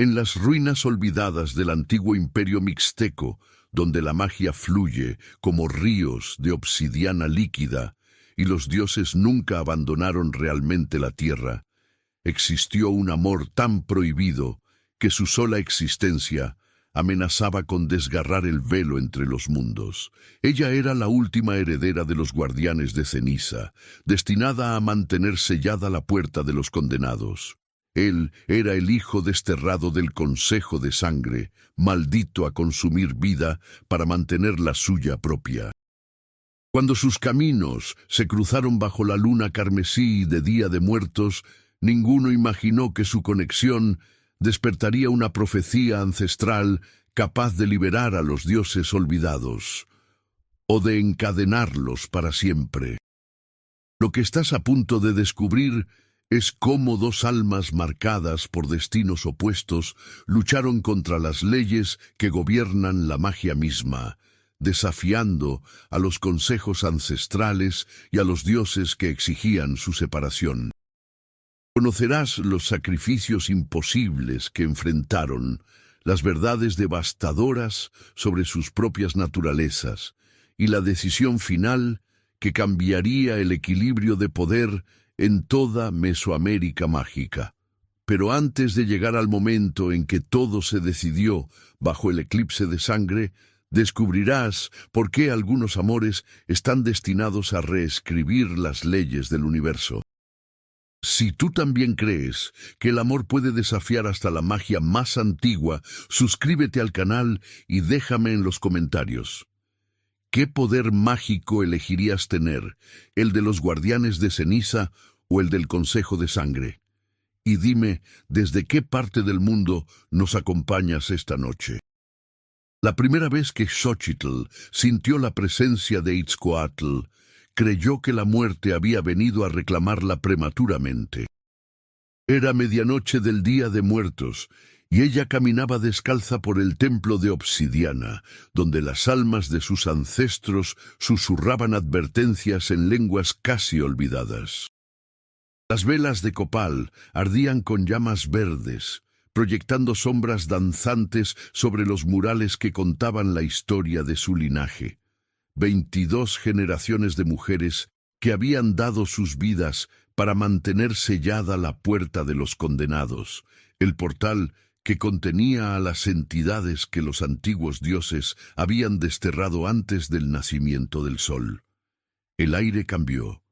En las ruinas olvidadas del antiguo imperio mixteco, donde la magia fluye como ríos de obsidiana líquida y los dioses nunca abandonaron realmente la tierra, existió un amor tan prohibido que su sola existencia amenazaba con desgarrar el velo entre los mundos. Ella era la última heredera de los guardianes de ceniza, destinada a mantener sellada la puerta de los condenados. Él era el hijo desterrado del Consejo de Sangre, maldito a consumir vida para mantener la suya propia. Cuando sus caminos se cruzaron bajo la luna carmesí de Día de Muertos, ninguno imaginó que su conexión despertaría una profecía ancestral capaz de liberar a los dioses olvidados, o de encadenarlos para siempre. Lo que estás a punto de descubrir es cómo dos almas marcadas por destinos opuestos lucharon contra las leyes que gobiernan la magia misma, desafiando a los consejos ancestrales y a los dioses que exigían su separación. Conocerás los sacrificios imposibles que enfrentaron, las verdades devastadoras sobre sus propias naturalezas y la decisión final que cambiaría el equilibrio de poder en toda Mesoamérica mágica. Pero antes de llegar al momento en que todo se decidió bajo el eclipse de sangre, descubrirás por qué algunos amores están destinados a reescribir las leyes del universo. Si tú también crees que el amor puede desafiar hasta la magia más antigua, suscríbete al canal y déjame en los comentarios. ¿Qué poder mágico elegirías tener, el de los guardianes de ceniza o el del Consejo de Sangre? Y dime, ¿desde qué parte del mundo nos acompañas esta noche? La primera vez que Xochitl sintió la presencia de Itzcoatl, creyó que la muerte había venido a reclamarla prematuramente. Era medianoche del Día de Muertos, y ella caminaba descalza por el templo de obsidiana, donde las almas de sus ancestros susurraban advertencias en lenguas casi olvidadas. Las velas de copal ardían con llamas verdes, proyectando sombras danzantes sobre los murales que contaban la historia de su linaje. 22 generaciones de mujeres que habían dado sus vidas para mantener sellada la puerta de los condenados, el portal que contenía a las entidades que los antiguos dioses habían desterrado antes del nacimiento del sol. El aire cambió,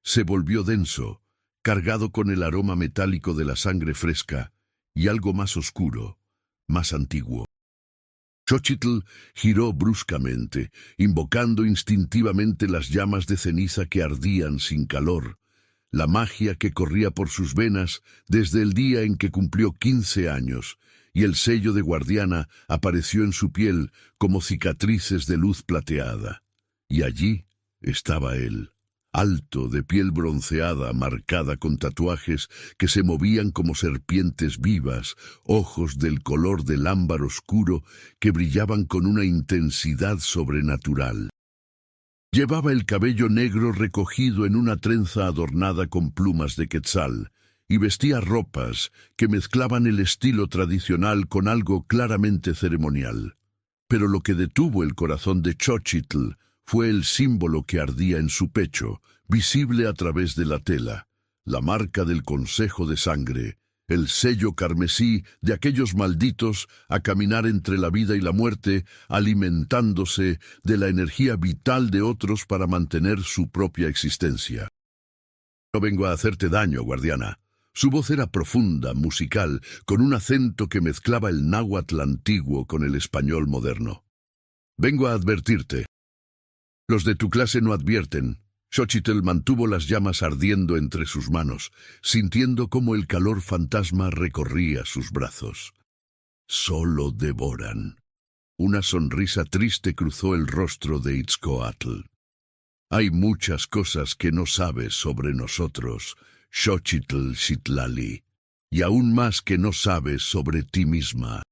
se volvió denso, cargado con el aroma metálico de la sangre fresca y algo más oscuro, más antiguo. Xochitl giró bruscamente, invocando instintivamente las llamas de ceniza que ardían sin calor, la magia que corría por sus venas desde el día en que cumplió 15 años, y el sello de guardiana apareció en su piel como cicatrices de luz plateada. Y allí estaba él, alto, de piel bronceada, marcada con tatuajes que se movían como serpientes vivas, ojos del color del ámbar oscuro que brillaban con una intensidad sobrenatural. Llevaba el cabello negro recogido en una trenza adornada con plumas de quetzal, y vestía ropas que mezclaban el estilo tradicional con algo claramente ceremonial. Pero lo que detuvo el corazón de Xochitl fue el símbolo que ardía en su pecho, visible a través de la tela, la marca del Consejo de Sangre, el sello carmesí de aquellos malditos a caminar entre la vida y la muerte, alimentándose de la energía vital de otros para mantener su propia existencia. No vengo a hacerte daño, guardiana. Su voz era profunda, musical, con un acento que mezclaba el náhuatl antiguo con el español moderno. Vengo a advertirte. Los de tu clase no advierten. Xochitl mantuvo las llamas ardiendo entre sus manos, sintiendo cómo el calor fantasma recorría sus brazos. Solo devoran. Una sonrisa triste cruzó el rostro de Itzcoatl. Hay muchas cosas que no sabes sobre nosotros, Xochitl Citlali, y aún más que no sabes sobre ti misma.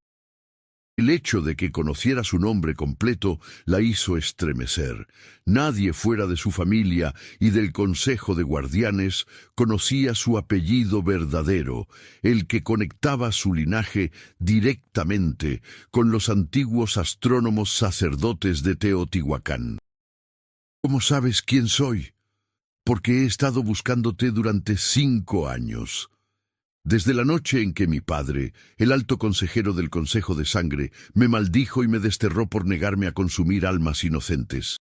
El hecho de que conociera su nombre completo la hizo estremecer. Nadie fuera de su familia y del Consejo de Guardianes conocía su apellido verdadero, el que conectaba su linaje directamente con los antiguos astrónomos sacerdotes de Teotihuacán. ¿Cómo sabes quién soy? Porque he estado buscándote durante 5 años. Desde la noche en que mi padre, el alto consejero del Consejo de Sangre, me maldijo y me desterró por negarme a consumir almas inocentes.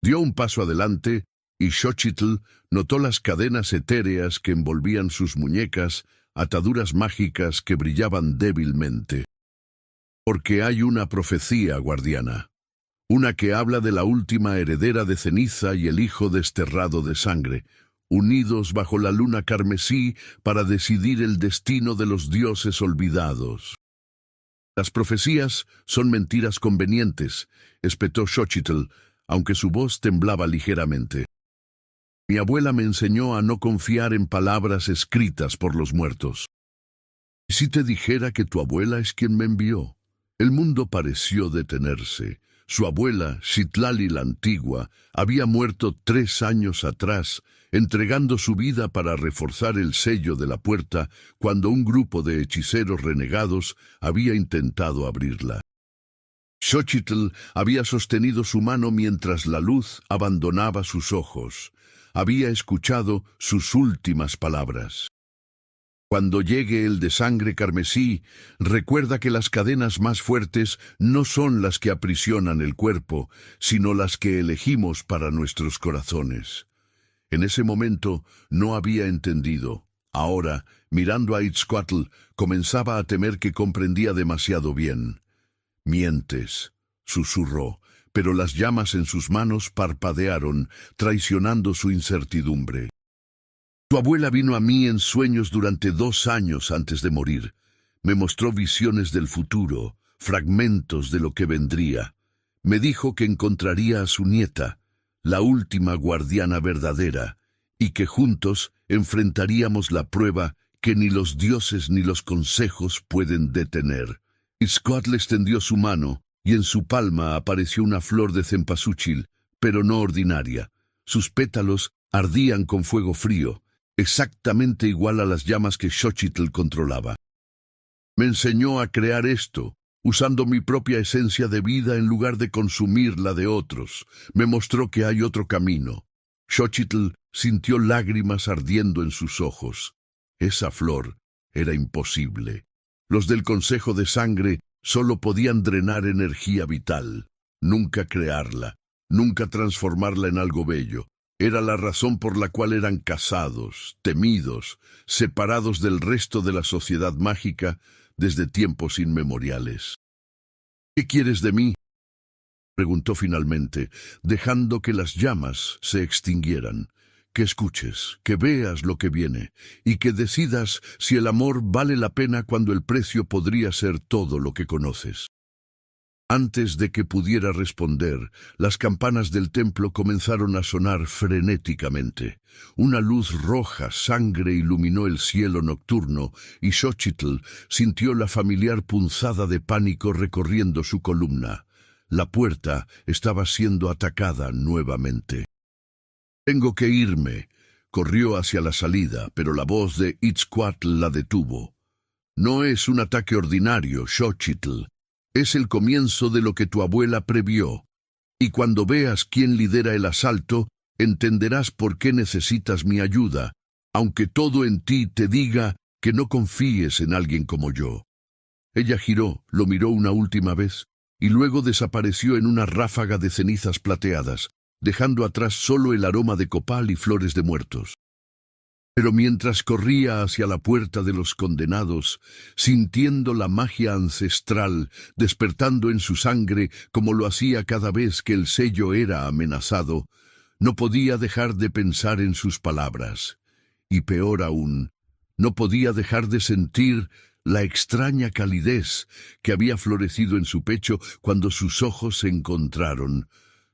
Dio un paso adelante y Xochitl notó las cadenas etéreas que envolvían sus muñecas, ataduras mágicas que brillaban débilmente. Porque hay una profecía, guardiana, una que habla de la última heredera de ceniza y el hijo desterrado de sangre, unidos bajo la luna carmesí para decidir el destino de los dioses olvidados. Las profecías son mentiras convenientes, espetó Xochitl, aunque su voz temblaba ligeramente. Mi abuela me enseñó a no confiar en palabras escritas por los muertos. ¿Y si te dijera que tu abuela es quien me envió? El mundo pareció detenerse. Su abuela, Citlali la Antigua, había muerto 3 años atrás, entregando su vida para reforzar el sello de la puerta cuando un grupo de hechiceros renegados había intentado abrirla. Xochitl había sostenido su mano mientras la luz abandonaba sus ojos. Había escuchado sus últimas palabras. Cuando llegue el de sangre carmesí, recuerda que las cadenas más fuertes no son las que aprisionan el cuerpo, sino las que elegimos para nuestros corazones. En ese momento no había entendido. Ahora, mirando a Itzcoatl, comenzaba a temer que comprendía demasiado bien. Mientes, susurró, pero las llamas en sus manos parpadearon, traicionando su incertidumbre. Tu abuela vino a mí en sueños durante 2 años antes de morir. Me mostró visiones del futuro, fragmentos de lo que vendría. Me dijo que encontraría a su nieta, la última guardiana verdadera, y que juntos enfrentaríamos la prueba que ni los dioses ni los consejos pueden detener. Itzcoatl extendió su mano, y en su palma apareció una flor de cempasúchil, pero no ordinaria. Sus pétalos ardían con fuego frío, exactamente igual a las llamas que Xochitl controlaba. Me enseñó a crear esto, usando mi propia esencia de vida en lugar de consumir la de otros. Me mostró que hay otro camino. Xochitl sintió lágrimas ardiendo en sus ojos. Esa flor era imposible. Los del Consejo de Sangre solo podían drenar energía vital, nunca crearla, nunca transformarla en algo bello. Era la razón por la cual eran cazados, temidos, separados del resto de la sociedad mágica desde tiempos inmemoriales. ¿Qué quieres de mí?, preguntó finalmente, dejando que las llamas se extinguieran. Que escuches, que veas lo que viene, y que decidas si el amor vale la pena cuando el precio podría ser todo lo que conoces. Antes de que pudiera responder, las campanas del templo comenzaron a sonar frenéticamente. Una luz roja sangre iluminó el cielo nocturno y Xochitl sintió la familiar punzada de pánico recorriendo su columna. La puerta estaba siendo atacada nuevamente. «Tengo que irme», corrió hacia la salida, pero la voz de Itzcoatl la detuvo. «No es un ataque ordinario, Xochitl. Es el comienzo de lo que tu abuela previó, y cuando veas quién lidera el asalto, entenderás por qué necesitas mi ayuda, aunque todo en ti te diga que no confíes en alguien como yo». Ella giró, lo miró una última vez, y luego desapareció en una ráfaga de cenizas plateadas, dejando atrás solo el aroma de copal y flores de muertos. Pero mientras corría hacia la puerta de los condenados, sintiendo la magia ancestral despertando en su sangre como lo hacía cada vez que el sello era amenazado, no podía dejar de pensar en sus palabras. Y peor aún, no podía dejar de sentir la extraña calidez que había florecido en su pecho cuando sus ojos se encontraron,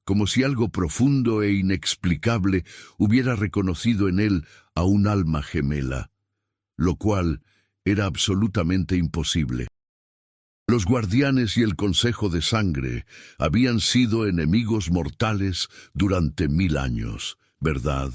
como si algo profundo e inexplicable hubiera reconocido en él a un alma gemela, lo cual era absolutamente imposible. Los guardianes y el Consejo de Sangre habían sido enemigos mortales durante 1000 años, ¿verdad?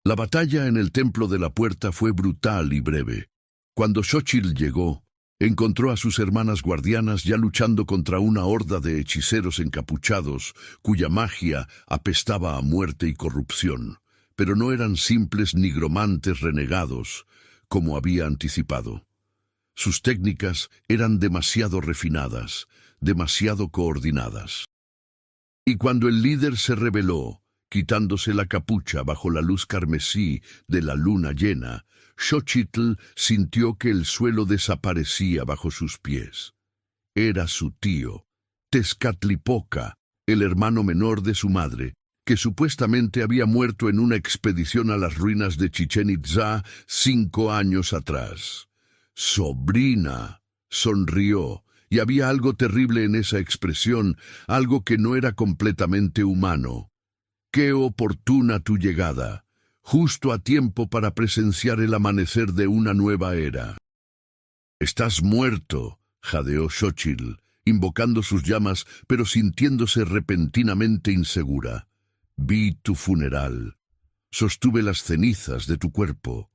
La batalla en el Templo de la Puerta fue brutal y breve. Cuando Xochitl llegó, encontró a sus hermanas guardianas ya luchando contra una horda de hechiceros encapuchados, cuya magia apestaba a muerte y corrupción. Pero no eran simples nigromantes renegados, como había anticipado. Sus técnicas eran demasiado refinadas, demasiado coordinadas. Y cuando el líder se rebeló, quitándose la capucha bajo la luz carmesí de la luna llena, Xochitl sintió que el suelo desaparecía bajo sus pies. Era su tío, Tezcatlipoca, el hermano menor de su madre, que supuestamente había muerto en una expedición a las ruinas de Chichén Itzá 5 años atrás. «Sobrina», sonrió, y había algo terrible en esa expresión, algo que no era completamente humano. «Qué oportuna tu llegada, justo a tiempo para presenciar el amanecer de una nueva era». «Estás muerto», jadeó Xochitl, invocando sus llamas, pero sintiéndose repentinamente insegura. «Vi tu funeral. Sostuve las cenizas de tu cuerpo.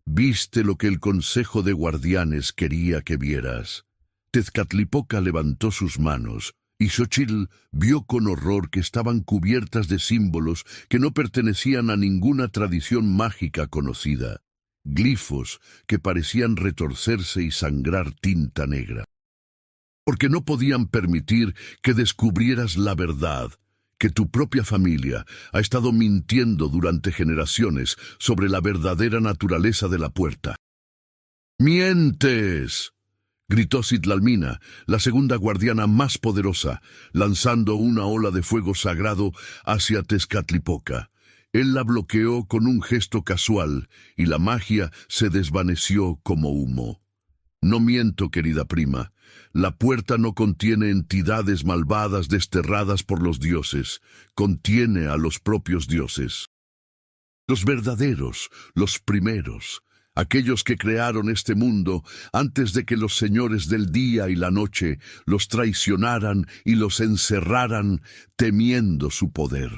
Viste lo que el Consejo de Guardianes quería que vieras». Tezcatlipoca levantó sus manos, y Xochitl vio con horror que estaban cubiertas de símbolos que no pertenecían a ninguna tradición mágica conocida, glifos que parecían retorcerse y sangrar tinta negra. Porque no podían permitir que descubrieras la verdad, que tu propia familia ha estado mintiendo durante generaciones sobre la verdadera naturaleza de la puerta. «¡Mientes!», gritó Citlalmina, la segunda guardiana más poderosa, lanzando una ola de fuego sagrado hacia Tezcatlipoca. Él la bloqueó con un gesto casual, y la magia se desvaneció como humo. «No miento, querida prima. La puerta no contiene entidades malvadas desterradas por los dioses, contiene a los propios dioses. Los verdaderos, los primeros, aquellos que crearon este mundo antes de que los señores del día y la noche los traicionaran y los encerraran temiendo su poder».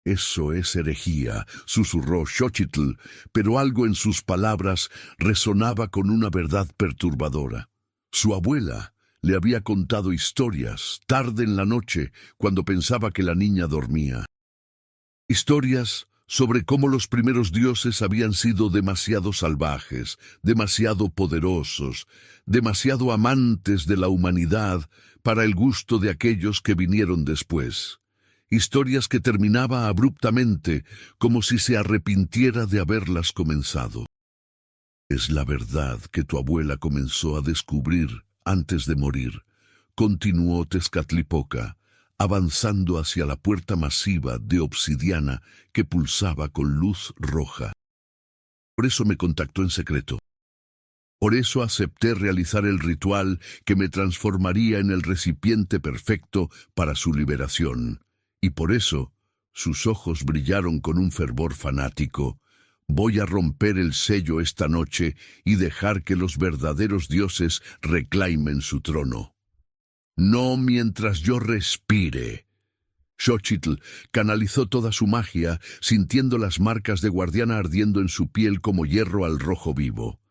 «Eso es herejía», susurró Xochitl, pero algo en sus palabras resonaba con una verdad perturbadora. Su abuela le había contado historias tarde en la noche cuando pensaba que la niña dormía. Historias sobre cómo los primeros dioses habían sido demasiado salvajes, demasiado poderosos, demasiado amantes de la humanidad para el gusto de aquellos que vinieron después. Historias que terminaba abruptamente, como si se arrepintiera de haberlas comenzado. «Es la verdad que tu abuela comenzó a descubrir antes de morir», continuó Tezcatlipoca, avanzando hacia la puerta masiva de obsidiana que pulsaba con luz roja. «Por eso me contactó en secreto. Por eso acepté realizar el ritual que me transformaría en el recipiente perfecto para su liberación. Y por eso sus ojos brillaron con un fervor fanático. Voy a romper el sello esta noche y dejar que los verdaderos dioses reclamen su trono. No mientras yo respire». Xochitl canalizó toda su magia, sintiendo las marcas de guardiana ardiendo en su piel como hierro al rojo vivo.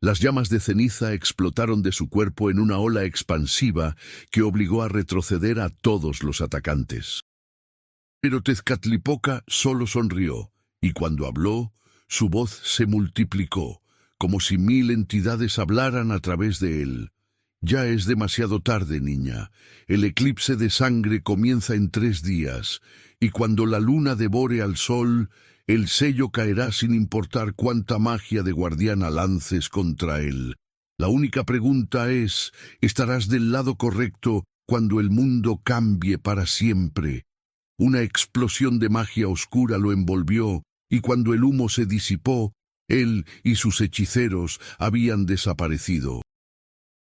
Las llamas de ceniza explotaron de su cuerpo en una ola expansiva que obligó a retroceder a todos los atacantes. Pero Tezcatlipoca solo sonrió, y cuando habló, su voz se multiplicó, como si 1000 entidades hablaran a través de él. «Ya es demasiado tarde, niña. El eclipse de sangre comienza en 3 días, y cuando la luna devore al sol, el sello caerá sin importar cuánta magia de guardiana lances contra él. La única pregunta es, ¿estarás del lado correcto cuando el mundo cambie para siempre?» Una explosión de magia oscura lo envolvió, y cuando el humo se disipó, él y sus hechiceros habían desaparecido.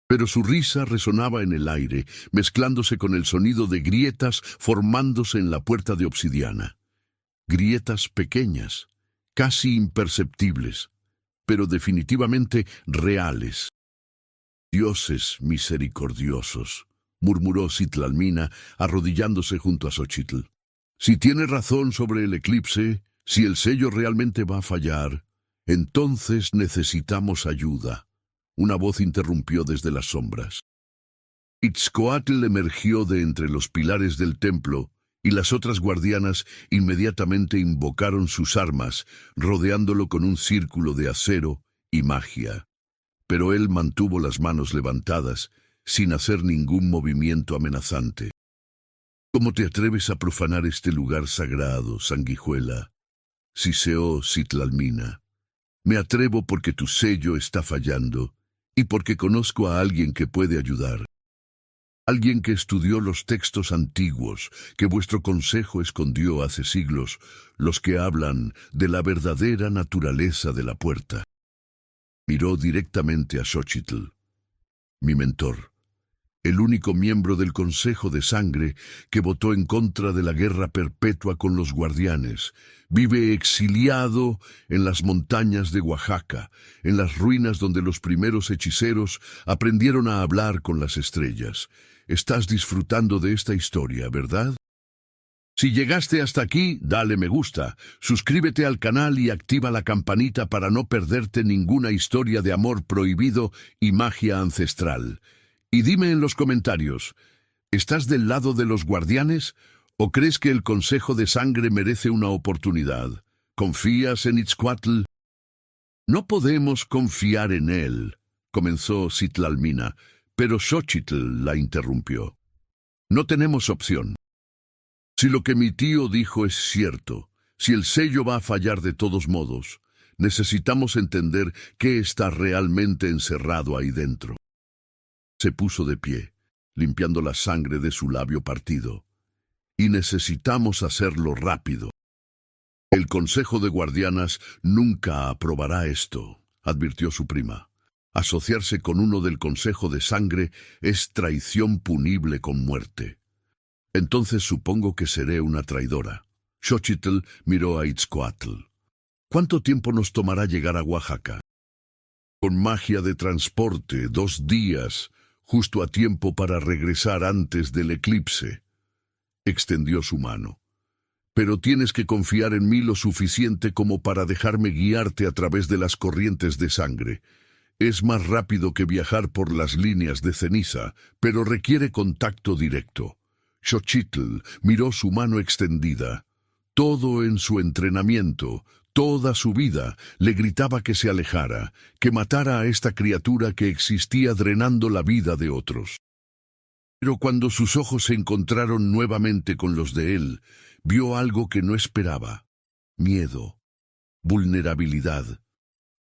Pero su risa resonaba en el aire, mezclándose con el sonido de grietas formándose en la puerta de obsidiana. Grietas pequeñas, casi imperceptibles, pero definitivamente reales. Dioses misericordiosos, murmuró Citlalmina, arrodillándose junto a Xochitl. Si tiene razón sobre el eclipse, si el sello realmente va a fallar, entonces necesitamos ayuda. Una voz interrumpió desde las sombras. Itzcoatl emergió de entre los pilares del templo, y las otras guardianas inmediatamente invocaron sus armas, rodeándolo con un círculo de acero y magia. Pero él mantuvo las manos levantadas, sin hacer ningún movimiento amenazante. ¿Cómo te atreves a profanar este lugar sagrado, sanguijuela? Siseó Citlalmina. Me atrevo porque tu sello está fallando, y porque conozco a alguien que puede ayudar. Alguien que estudió los textos antiguos que vuestro consejo escondió hace siglos, los que hablan de la verdadera naturaleza de la puerta. Miró directamente a Xochitl. Mi mentor, el único miembro del Consejo de Sangre que votó en contra de la guerra perpetua con los guardianes, vive exiliado en las montañas de Oaxaca, en las ruinas donde los primeros hechiceros aprendieron a hablar con las estrellas. Estás disfrutando de esta historia, ¿verdad? Si llegaste hasta aquí, dale me gusta, suscríbete al canal y activa la campanita para no perderte ninguna historia de amor prohibido y magia ancestral. Y dime en los comentarios, ¿estás del lado de los guardianes o crees que el Consejo de Sangre merece una oportunidad? ¿Confías en Itzcoatl? No podemos confiar en él, comenzó Citlalmina, pero Xochitl la interrumpió. No tenemos opción. Si lo que mi tío dijo es cierto, si el sello va a fallar de todos modos, necesitamos entender qué está realmente encerrado ahí dentro. Se puso de pie, limpiando la sangre de su labio partido. Y necesitamos hacerlo rápido. El Consejo de Guardianas nunca aprobará esto, advirtió su prima. Asociarse con uno del Consejo de Sangre es traición punible con muerte. Entonces supongo que seré una traidora. Xochitl miró a Itzcoatl. ¿Cuánto tiempo nos tomará llegar a Oaxaca? Con magia de transporte, 2 días, justo a tiempo para regresar antes del eclipse. Extendió su mano. Pero tienes que confiar en mí lo suficiente como para dejarme guiarte a través de las corrientes de sangre. Es más rápido que viajar por las líneas de ceniza, pero requiere contacto directo. Xochitl miró su mano extendida. Todo en su entrenamiento, toda su vida, le gritaba que se alejara, que matara a esta criatura que existía drenando la vida de otros. Pero cuando sus ojos se encontraron nuevamente con los de él, vio algo que no esperaba: miedo, vulnerabilidad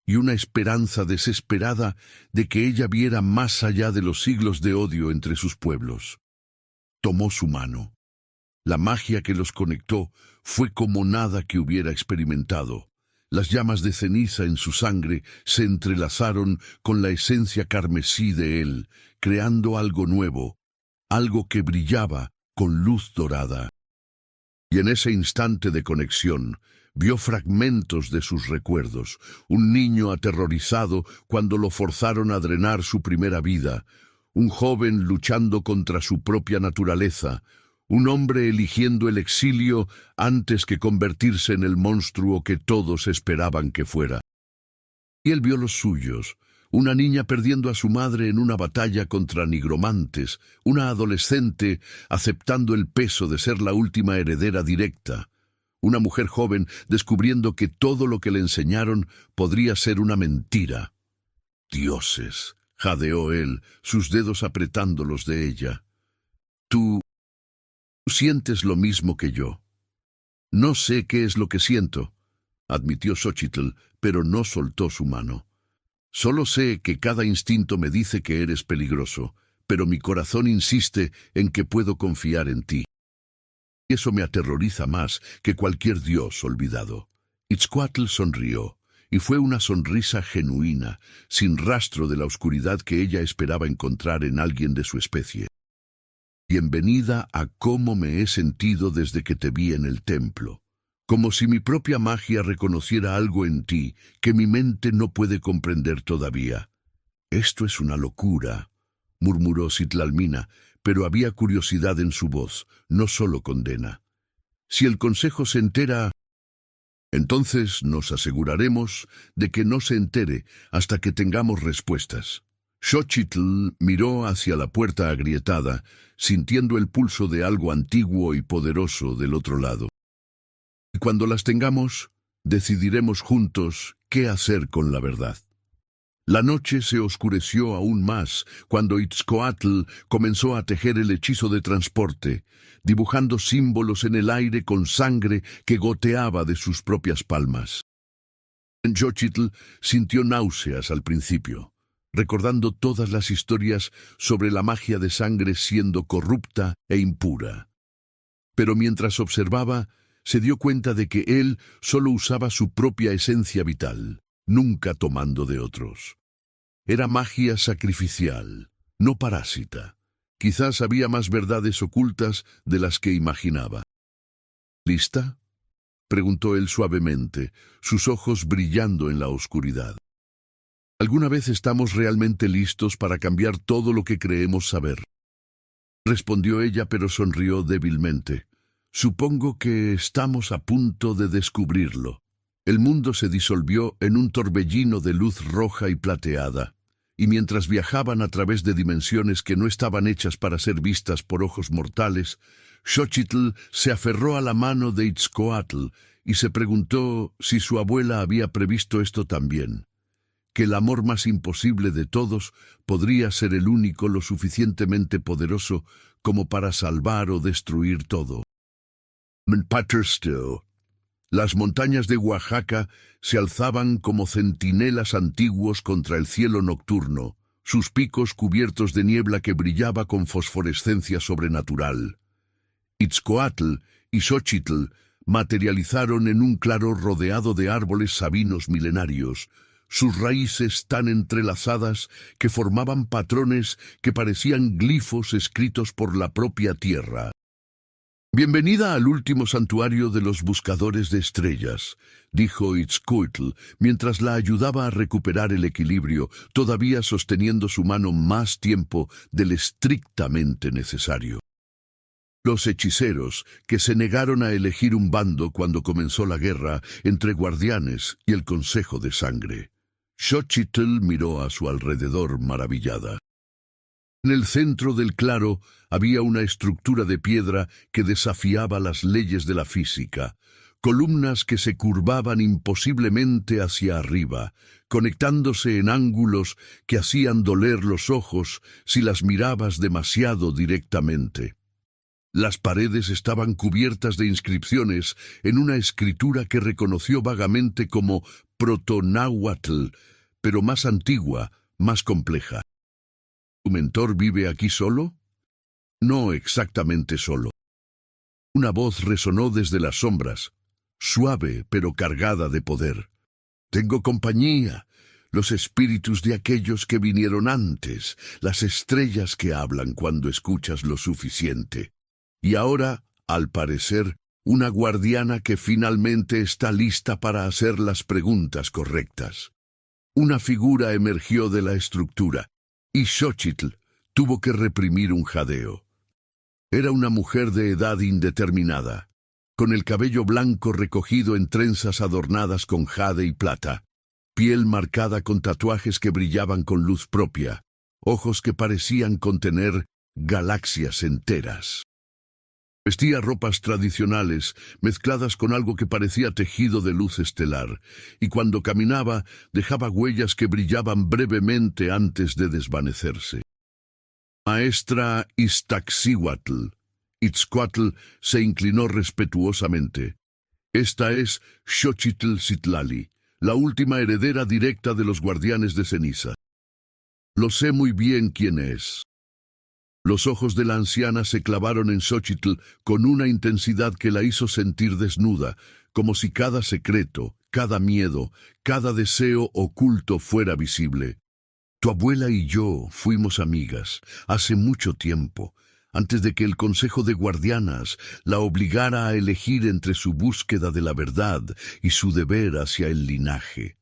y una esperanza desesperada de que ella viera más allá de los siglos de odio entre sus pueblos. Tomó su mano. La magia que los conectó fue como nada que hubiera experimentado. Las llamas de ceniza en su sangre se entrelazaron con la esencia carmesí de él, creando algo nuevo, algo que brillaba con luz dorada. Y en ese instante de conexión, vio fragmentos de sus recuerdos, un niño aterrorizado cuando lo forzaron a drenar su primera vida, un joven luchando contra su propia naturaleza, un hombre eligiendo el exilio antes que convertirse en el monstruo que todos esperaban que fuera. Y él vio los suyos, una niña perdiendo a su madre en una batalla contra nigromantes, una adolescente aceptando el peso de ser la última heredera directa, una mujer joven descubriendo que todo lo que le enseñaron podría ser una mentira. Dioses, jadeó él, sus dedos apretando los de ella. Tú sientes lo mismo que yo. No sé qué es lo que siento, admitió Xochitl, pero no soltó su mano. Solo sé que cada instinto me dice que eres peligroso, pero mi corazón insiste en que puedo confiar en ti. Y eso me aterroriza más que cualquier dios olvidado. Itzcoatl sonrió, y fue una sonrisa genuina, sin rastro de la oscuridad que ella esperaba encontrar en alguien de su especie. Bienvenida a cómo me he sentido desde que te vi en el templo, como si mi propia magia reconociera algo en ti que mi mente no puede comprender todavía. Esto es una locura, murmuró Citlalmina, pero había curiosidad en su voz, no solo condena. Si el consejo se entera, entonces nos aseguraremos de que no se entere hasta que tengamos respuestas. Xochitl miró hacia la puerta agrietada, sintiendo el pulso de algo antiguo y poderoso del otro lado. Y cuando las tengamos, decidiremos juntos qué hacer con la verdad. La noche se oscureció aún más cuando Itzcoatl comenzó a tejer el hechizo de transporte, dibujando símbolos en el aire con sangre que goteaba de sus propias palmas. Xochitl sintió náuseas al principio, recordando todas las historias sobre la magia de sangre siendo corrupta e impura. Pero mientras observaba, se dio cuenta de que él solo usaba su propia esencia vital, nunca tomando de otros. Era magia sacrificial, no parásita. Quizás había más verdades ocultas de las que imaginaba. ¿Lista?, preguntó él suavemente, sus ojos brillando en la oscuridad. ¿Alguna vez estamos realmente listos para cambiar todo lo que creemos saber? Respondió ella, pero sonrió débilmente. Supongo que estamos a punto de descubrirlo. El mundo se disolvió en un torbellino de luz roja y plateada, y mientras viajaban a través de dimensiones que no estaban hechas para ser vistas por ojos mortales, Xochitl se aferró a la mano de Itzcoatl y se preguntó si su abuela había previsto esto también, que el amor más imposible de todos podría ser el único lo suficientemente poderoso como para salvar o destruir todo. Paterstill. Las montañas de Oaxaca se alzaban como centinelas antiguos contra el cielo nocturno, sus picos cubiertos de niebla que brillaba con fosforescencia sobrenatural. Itzcoatl y Xochitl materializaron en un claro rodeado de árboles sabinos milenarios, sus raíces tan entrelazadas que formaban patrones que parecían glifos escritos por la propia tierra. «Bienvenida al último santuario de los buscadores de estrellas», dijo Itzcoatl, mientras la ayudaba a recuperar el equilibrio, todavía sosteniendo su mano más tiempo del estrictamente necesario. Los hechiceros, que se negaron a elegir un bando cuando comenzó la guerra entre guardianes y el Consejo de Sangre. Xochitl miró a su alrededor maravillada. En el centro del claro había una estructura de piedra que desafiaba las leyes de la física, columnas que se curvaban imposiblemente hacia arriba, conectándose en ángulos que hacían doler los ojos si las mirabas demasiado directamente. Las paredes estaban cubiertas de inscripciones en una escritura que reconoció vagamente como protonáhuatl, pero más antigua, más compleja. ¿Tu mentor vive aquí solo? No exactamente solo. Una voz resonó desde las sombras, suave pero cargada de poder. Tengo compañía, los espíritus de aquellos que vinieron antes, las estrellas que hablan cuando escuchas lo suficiente. Y ahora, al parecer, una guardiana que finalmente está lista para hacer las preguntas correctas. Una figura emergió de la estructura, y Xochitl tuvo que reprimir un jadeo. Era una mujer de edad indeterminada, con el cabello blanco recogido en trenzas adornadas con jade y plata, piel marcada con tatuajes que brillaban con luz propia, ojos que parecían contener galaxias enteras. Vestía ropas tradicionales, mezcladas con algo que parecía tejido de luz estelar, y cuando caminaba dejaba huellas que brillaban brevemente antes de desvanecerse. Maestra Iztaccíhuatl. Itzcoatl se inclinó respetuosamente. Esta es Xochitl Citlali, la última heredera directa de los guardianes de ceniza. Lo sé muy bien quién es. Los ojos de la anciana se clavaron en Xochitl con una intensidad que la hizo sentir desnuda, como si cada secreto, cada miedo, cada deseo oculto fuera visible. Tu abuela y yo fuimos amigas hace mucho tiempo, antes de que el Consejo de Guardianas la obligara a elegir entre su búsqueda de la verdad y su deber hacia el linaje.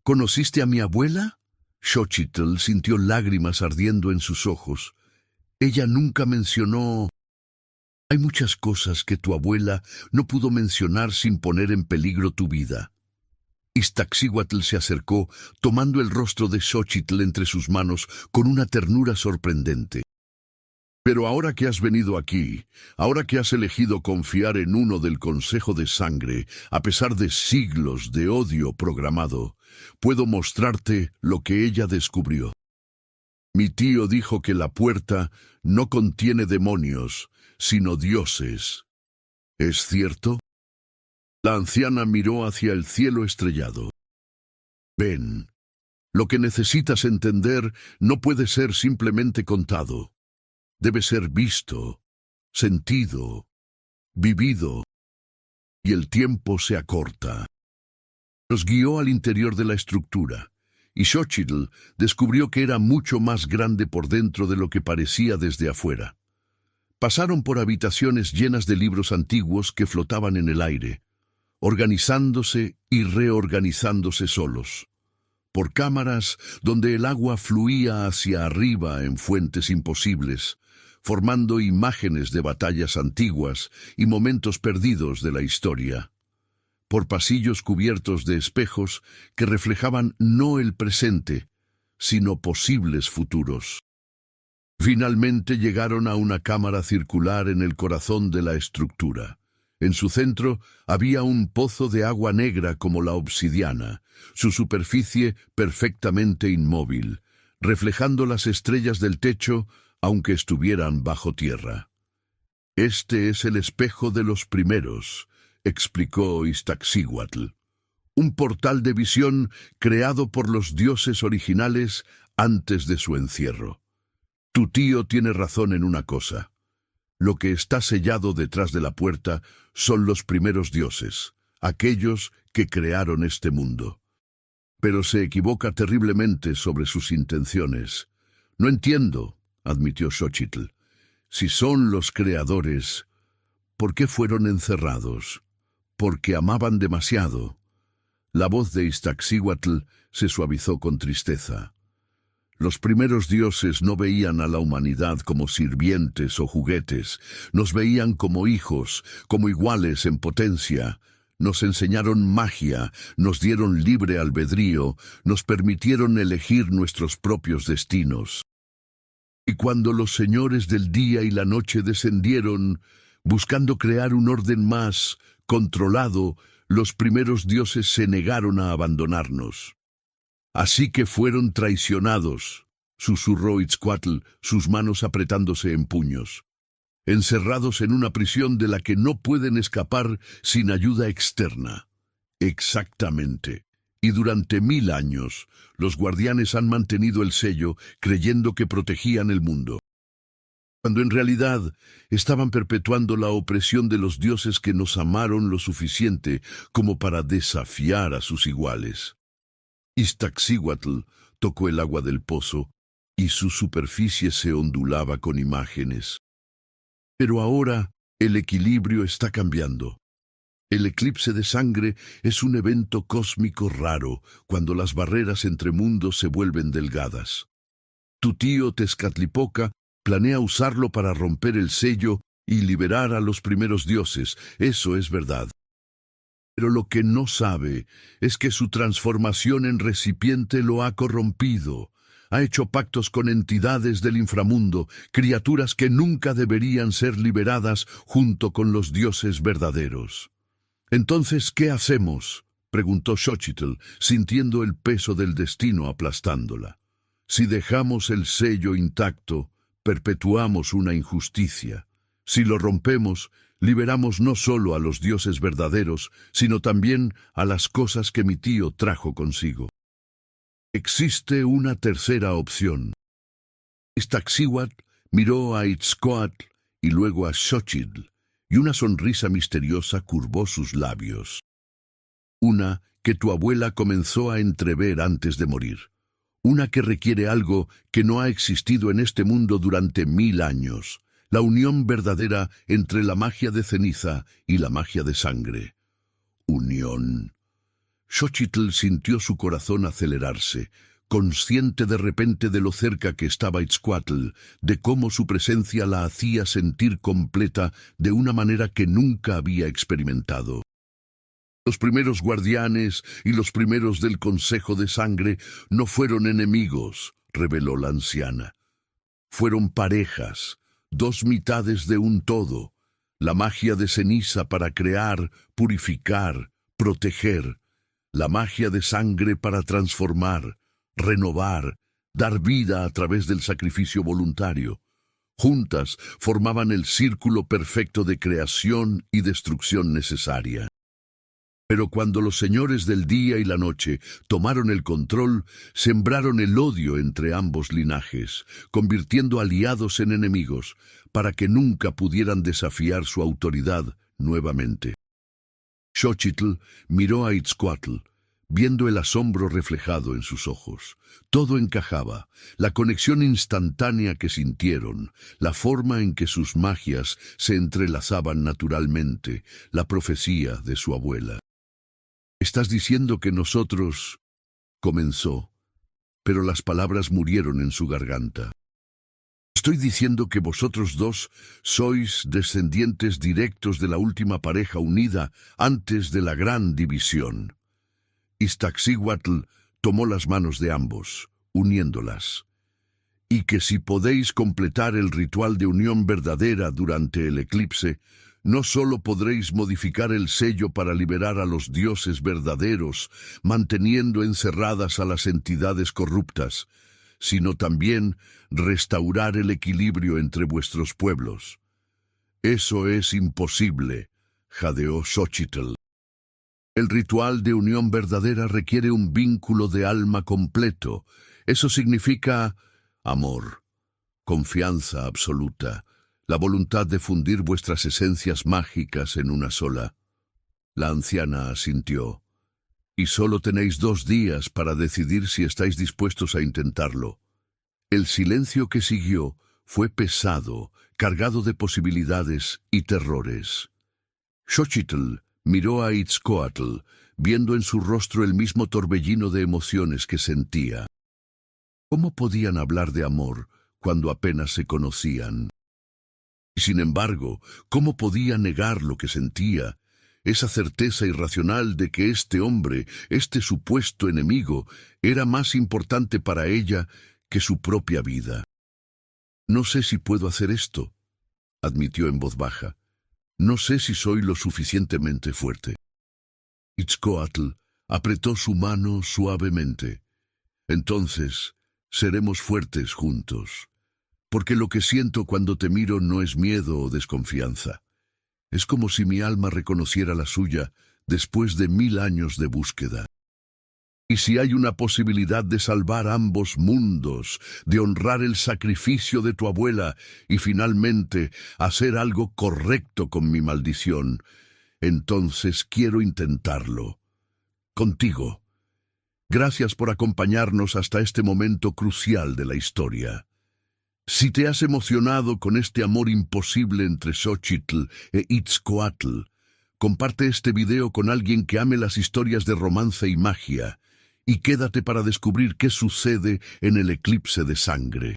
¿Conociste a mi abuela? Xochitl sintió lágrimas ardiendo en sus ojos. Ella nunca mencionó... Hay muchas cosas que tu abuela no pudo mencionar sin poner en peligro tu vida. Iztaccíhuatl se acercó, tomando el rostro de Xochitl entre sus manos con una ternura sorprendente. Pero ahora que has venido aquí, ahora que has elegido confiar en uno del Consejo de Sangre, a pesar de siglos de odio programado, puedo mostrarte lo que ella descubrió. Mi tío dijo que la puerta no contiene demonios, sino dioses. ¿Es cierto? La anciana miró hacia el cielo estrellado. Ven, lo que necesitas entender no puede ser simplemente contado. Debe ser visto, sentido, vivido, y el tiempo se acorta. Los guió al interior de la estructura, y Xochitl descubrió que era mucho más grande por dentro de lo que parecía desde afuera. Pasaron por habitaciones llenas de libros antiguos que flotaban en el aire, organizándose y reorganizándose solos. Por cámaras donde el agua fluía hacia arriba en fuentes imposibles, formando imágenes de batallas antiguas y momentos perdidos de la historia. Por pasillos cubiertos de espejos que reflejaban no el presente, sino posibles futuros. Finalmente llegaron a una cámara circular en el corazón de la estructura. En su centro había un pozo de agua negra como la obsidiana, su superficie perfectamente inmóvil, reflejando las estrellas del techo aunque estuvieran bajo tierra. Este es el espejo de los primeros, explicó Iztaccíhuatl. Un portal de visión creado por los dioses originales antes de su encierro. Tu tío tiene razón en una cosa. Lo que está sellado detrás de la puerta son los primeros dioses, aquellos que crearon este mundo. Pero se equivoca terriblemente sobre sus intenciones. No entiendo, admitió Xochitl. Si son los creadores, ¿por qué fueron encerrados? Porque amaban demasiado. La voz de Iztaccíhuatl se suavizó con tristeza. Los primeros dioses no veían a la humanidad como sirvientes o juguetes, nos veían como hijos, como iguales en potencia. Nos enseñaron magia, nos dieron libre albedrío, nos permitieron elegir nuestros propios destinos. Y cuando los señores del día y la noche descendieron, buscando crear un orden más controlado, los primeros dioses se negaron a abandonarnos. Así que fueron traicionados, susurró Itzcuatl, sus manos apretándose en puños. Encerrados en una prisión de la que no pueden escapar sin ayuda externa. Exactamente. Y durante 1000 años, los guardianes han mantenido el sello creyendo que protegían el mundo, cuando en realidad estaban perpetuando la opresión de los dioses que nos amaron lo suficiente como para desafiar a sus iguales. Iztaccíhuatl tocó el agua del pozo y su superficie se ondulaba con imágenes. Pero ahora el equilibrio está cambiando. El eclipse de sangre es un evento cósmico raro cuando las barreras entre mundos se vuelven delgadas. Tu tío Tezcatlipoca planea usarlo para romper el sello y liberar a los primeros dioses, eso es verdad. Pero lo que no sabe es que su transformación en recipiente lo ha corrompido. Ha hecho pactos con entidades del inframundo, criaturas que nunca deberían ser liberadas junto con los dioses verdaderos. Entonces, ¿qué hacemos?, preguntó Xochitl, sintiendo el peso del destino aplastándola. Si dejamos el sello intacto, perpetuamos una injusticia. Si lo rompemos, liberamos no solo a los dioses verdaderos, sino también a las cosas que mi tío trajo consigo. Existe una tercera opción. Iztaccíhuatl miró a Itzcoatl y luego a Xochitl, y una sonrisa misteriosa curvó sus labios. Una que tu abuela comenzó a entrever antes de morir. Una que requiere algo que no ha existido en este mundo durante 1000 años. La unión verdadera entre la magia de ceniza y la magia de sangre. Unión. Xochitl sintió su corazón acelerarse, consciente de repente de lo cerca que estaba Itzcoatl, de cómo su presencia la hacía sentir completa de una manera que nunca había experimentado. Los primeros guardianes y los primeros del Consejo de Sangre no fueron enemigos, reveló la anciana. Fueron parejas, dos mitades de un todo, la magia de ceniza para crear, purificar, proteger, la magia de sangre para transformar, renovar, dar vida a través del sacrificio voluntario. Juntas formaban el círculo perfecto de creación y destrucción necesaria. Pero cuando los señores del día y la noche tomaron el control, sembraron el odio entre ambos linajes, convirtiendo aliados en enemigos, para que nunca pudieran desafiar su autoridad nuevamente. Xochitl miró a Itzcoatl, viendo el asombro reflejado en sus ojos. Todo encajaba, la conexión instantánea que sintieron, la forma en que sus magias se entrelazaban naturalmente, la profecía de su abuela. «Estás diciendo que nosotros...» comenzó, pero las palabras murieron en su garganta. «Estoy diciendo que vosotros dos sois descendientes directos de la última pareja unida antes de la gran división». Iztaccíhuatl tomó las manos de ambos, uniéndolas. «Y que si podéis completar el ritual de unión verdadera durante el eclipse, no solo podréis modificar el sello para liberar a los dioses verdaderos, manteniendo encerradas a las entidades corruptas, sino también restaurar el equilibrio entre vuestros pueblos». «Eso es imposible», jadeó Xochitl. «El ritual de unión verdadera requiere un vínculo de alma completo. Eso significa amor, confianza absoluta, la voluntad de fundir vuestras esencias mágicas en una sola». La anciana asintió. «Y solo tenéis 2 días para decidir si estáis dispuestos a intentarlo». El silencio que siguió fue pesado, cargado de posibilidades y terrores. Xochitl miró a Itzcoatl, viendo en su rostro el mismo torbellino de emociones que sentía. ¿Cómo podían hablar de amor cuando apenas se conocían? Y sin embargo, ¿cómo podía negar lo que sentía? Esa certeza irracional de que este hombre, este supuesto enemigo, era más importante para ella que su propia vida. «No sé si puedo hacer esto», admitió en voz baja. «No sé si soy lo suficientemente fuerte». Itzcoatl apretó su mano suavemente. «Entonces, seremos fuertes juntos. Porque lo que siento cuando te miro no es miedo o desconfianza. Es como si mi alma reconociera la suya después de 1000 años de búsqueda. Y si hay una posibilidad de salvar ambos mundos, de honrar el sacrificio de tu abuela y finalmente hacer algo correcto con mi maldición, entonces quiero intentarlo. Contigo. Gracias por acompañarnos hasta este momento crucial de la historia. Si te has emocionado con este amor imposible entre Xochitl e Itzcoatl, comparte este video con alguien que ame las historias de romance y magia, y quédate para descubrir qué sucede en el eclipse de sangre.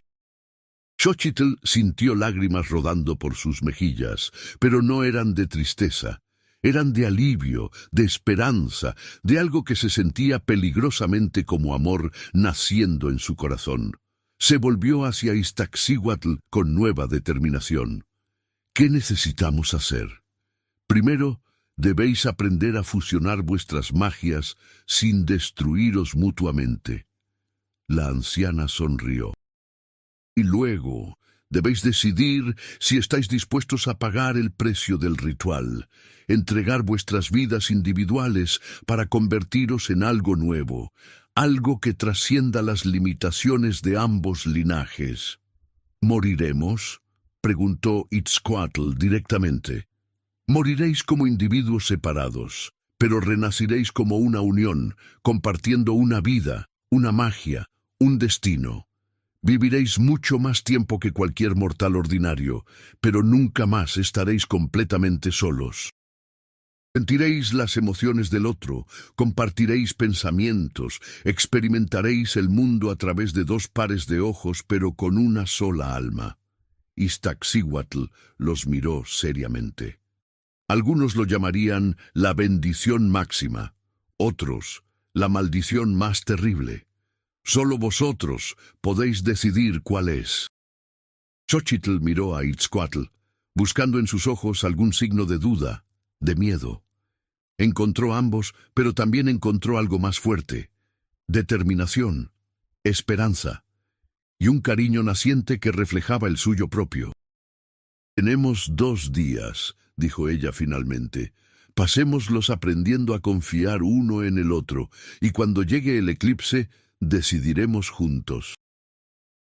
Xochitl sintió lágrimas rodando por sus mejillas, pero no eran de tristeza. Eran de alivio, de esperanza, de algo que se sentía peligrosamente como amor naciendo en su corazón. Se volvió hacia Iztaccíhuatl con nueva determinación. ¿Qué necesitamos hacer? Primero, debéis aprender a fusionar vuestras magias sin destruiros mutuamente. La anciana sonrió. Y luego, debéis decidir si estáis dispuestos a pagar el precio del ritual, entregar vuestras vidas individuales para convertiros en algo nuevo, algo que trascienda las limitaciones de ambos linajes. ¿Moriremos?, preguntó Itzcoatl directamente. Moriréis como individuos separados, pero renaciréis como una unión, compartiendo una vida, una magia, un destino. Viviréis mucho más tiempo que cualquier mortal ordinario, pero nunca más estaréis completamente solos. Sentiréis las emociones del otro, compartiréis pensamientos, experimentaréis el mundo a través de dos pares de ojos, pero con una sola alma. Iztaccíhuatl los miró seriamente. Algunos lo llamarían la bendición máxima, otros la maldición más terrible. Solo vosotros podéis decidir cuál es. Xochitl miró a Itzcoatl, buscando en sus ojos algún signo de duda, de miedo. Encontró ambos, pero también encontró algo más fuerte: determinación, esperanza y un cariño naciente que reflejaba el suyo propio. «Tenemos 2 días», dijo ella finalmente. «Pasémoslos aprendiendo a confiar uno en el otro, y cuando llegue el eclipse, decidiremos juntos».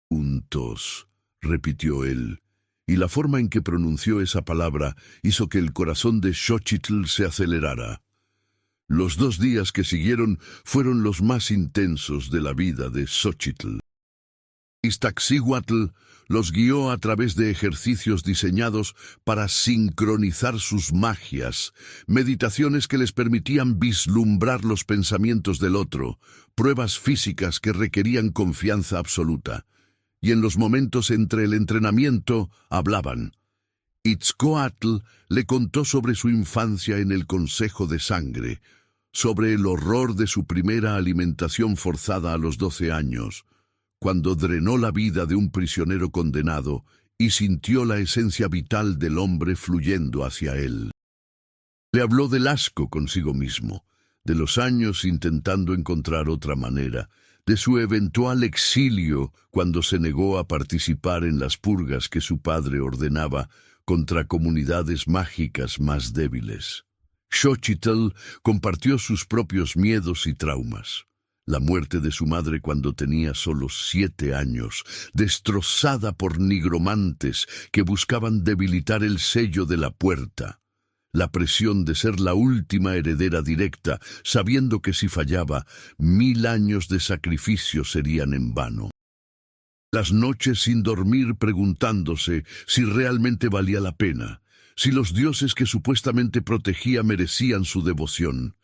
«Juntos», repitió él, y la forma en que pronunció esa palabra hizo que el corazón de Xochitl se acelerara. Los 2 días que siguieron fueron los más intensos de la vida de Xochitl. Iztaccíhuatl los guió a través de ejercicios diseñados para sincronizar sus magias, meditaciones que les permitían vislumbrar los pensamientos del otro, pruebas físicas que requerían confianza absoluta. Y en los momentos entre el entrenamiento hablaban. Itzcoatl le contó sobre su infancia en el Consejo de Sangre, sobre el horror de su primera alimentación forzada a los 12 años, cuando drenó la vida de un prisionero condenado y sintió la esencia vital del hombre fluyendo hacia él. Le habló del asco consigo mismo, de los años intentando encontrar otra manera, de su eventual exilio cuando se negó a participar en las purgas que su padre ordenaba contra comunidades mágicas más débiles. Xochitl compartió sus propios miedos y traumas. La muerte de su madre cuando tenía solo 7 años, destrozada por nigromantes que buscaban debilitar el sello de la puerta. La presión de ser la última heredera directa, sabiendo que si fallaba, 1000 años de sacrificio serían en vano. Las noches sin dormir preguntándose si realmente valía la pena, si los dioses que supuestamente protegía merecían su devoción.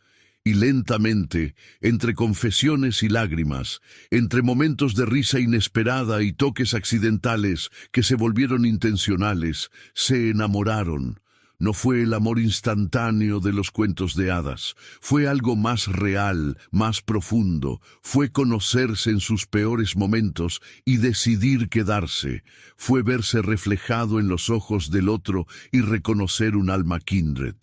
Y lentamente, entre confesiones y lágrimas, entre momentos de risa inesperada y toques accidentales que se volvieron intencionales, se enamoraron. No fue el amor instantáneo de los cuentos de hadas, fue algo más real, más profundo, fue conocerse en sus peores momentos y decidir quedarse, fue verse reflejado en los ojos del otro y reconocer un alma kindred.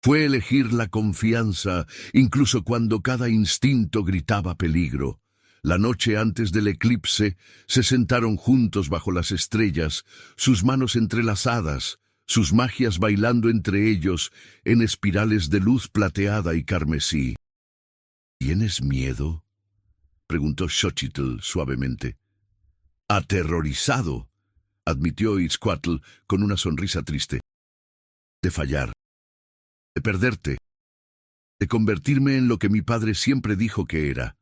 Fue elegir la confianza, incluso cuando cada instinto gritaba peligro. La noche antes del eclipse, se sentaron juntos bajo las estrellas, sus manos entrelazadas, sus magias bailando entre ellos en espirales de luz plateada y carmesí. ¿Tienes miedo?, preguntó Xochitl suavemente. Aterrorizado, admitió Itzcoatl con una sonrisa triste. De fallar, de perderte, de convertirme en lo que mi padre siempre dijo que era,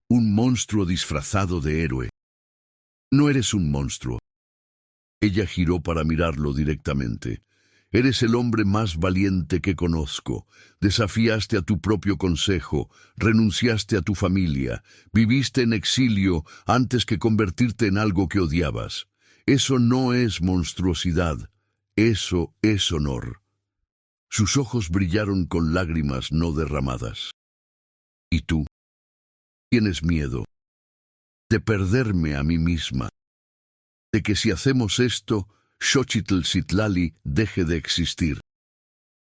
un monstruo disfrazado de héroe. No eres un monstruo. Ella giró para mirarlo directamente. Eres el hombre más valiente que conozco. Desafiaste a tu propio consejo, renunciaste a tu familia, viviste en exilio antes que convertirte en algo que odiabas. Eso no es monstruosidad, eso es honor. Sus ojos brillaron con lágrimas no derramadas. ¿Y tú? ¿Tienes miedo de perderme a mí misma? De que si hacemos esto, Xochitl Citlali deje de existir.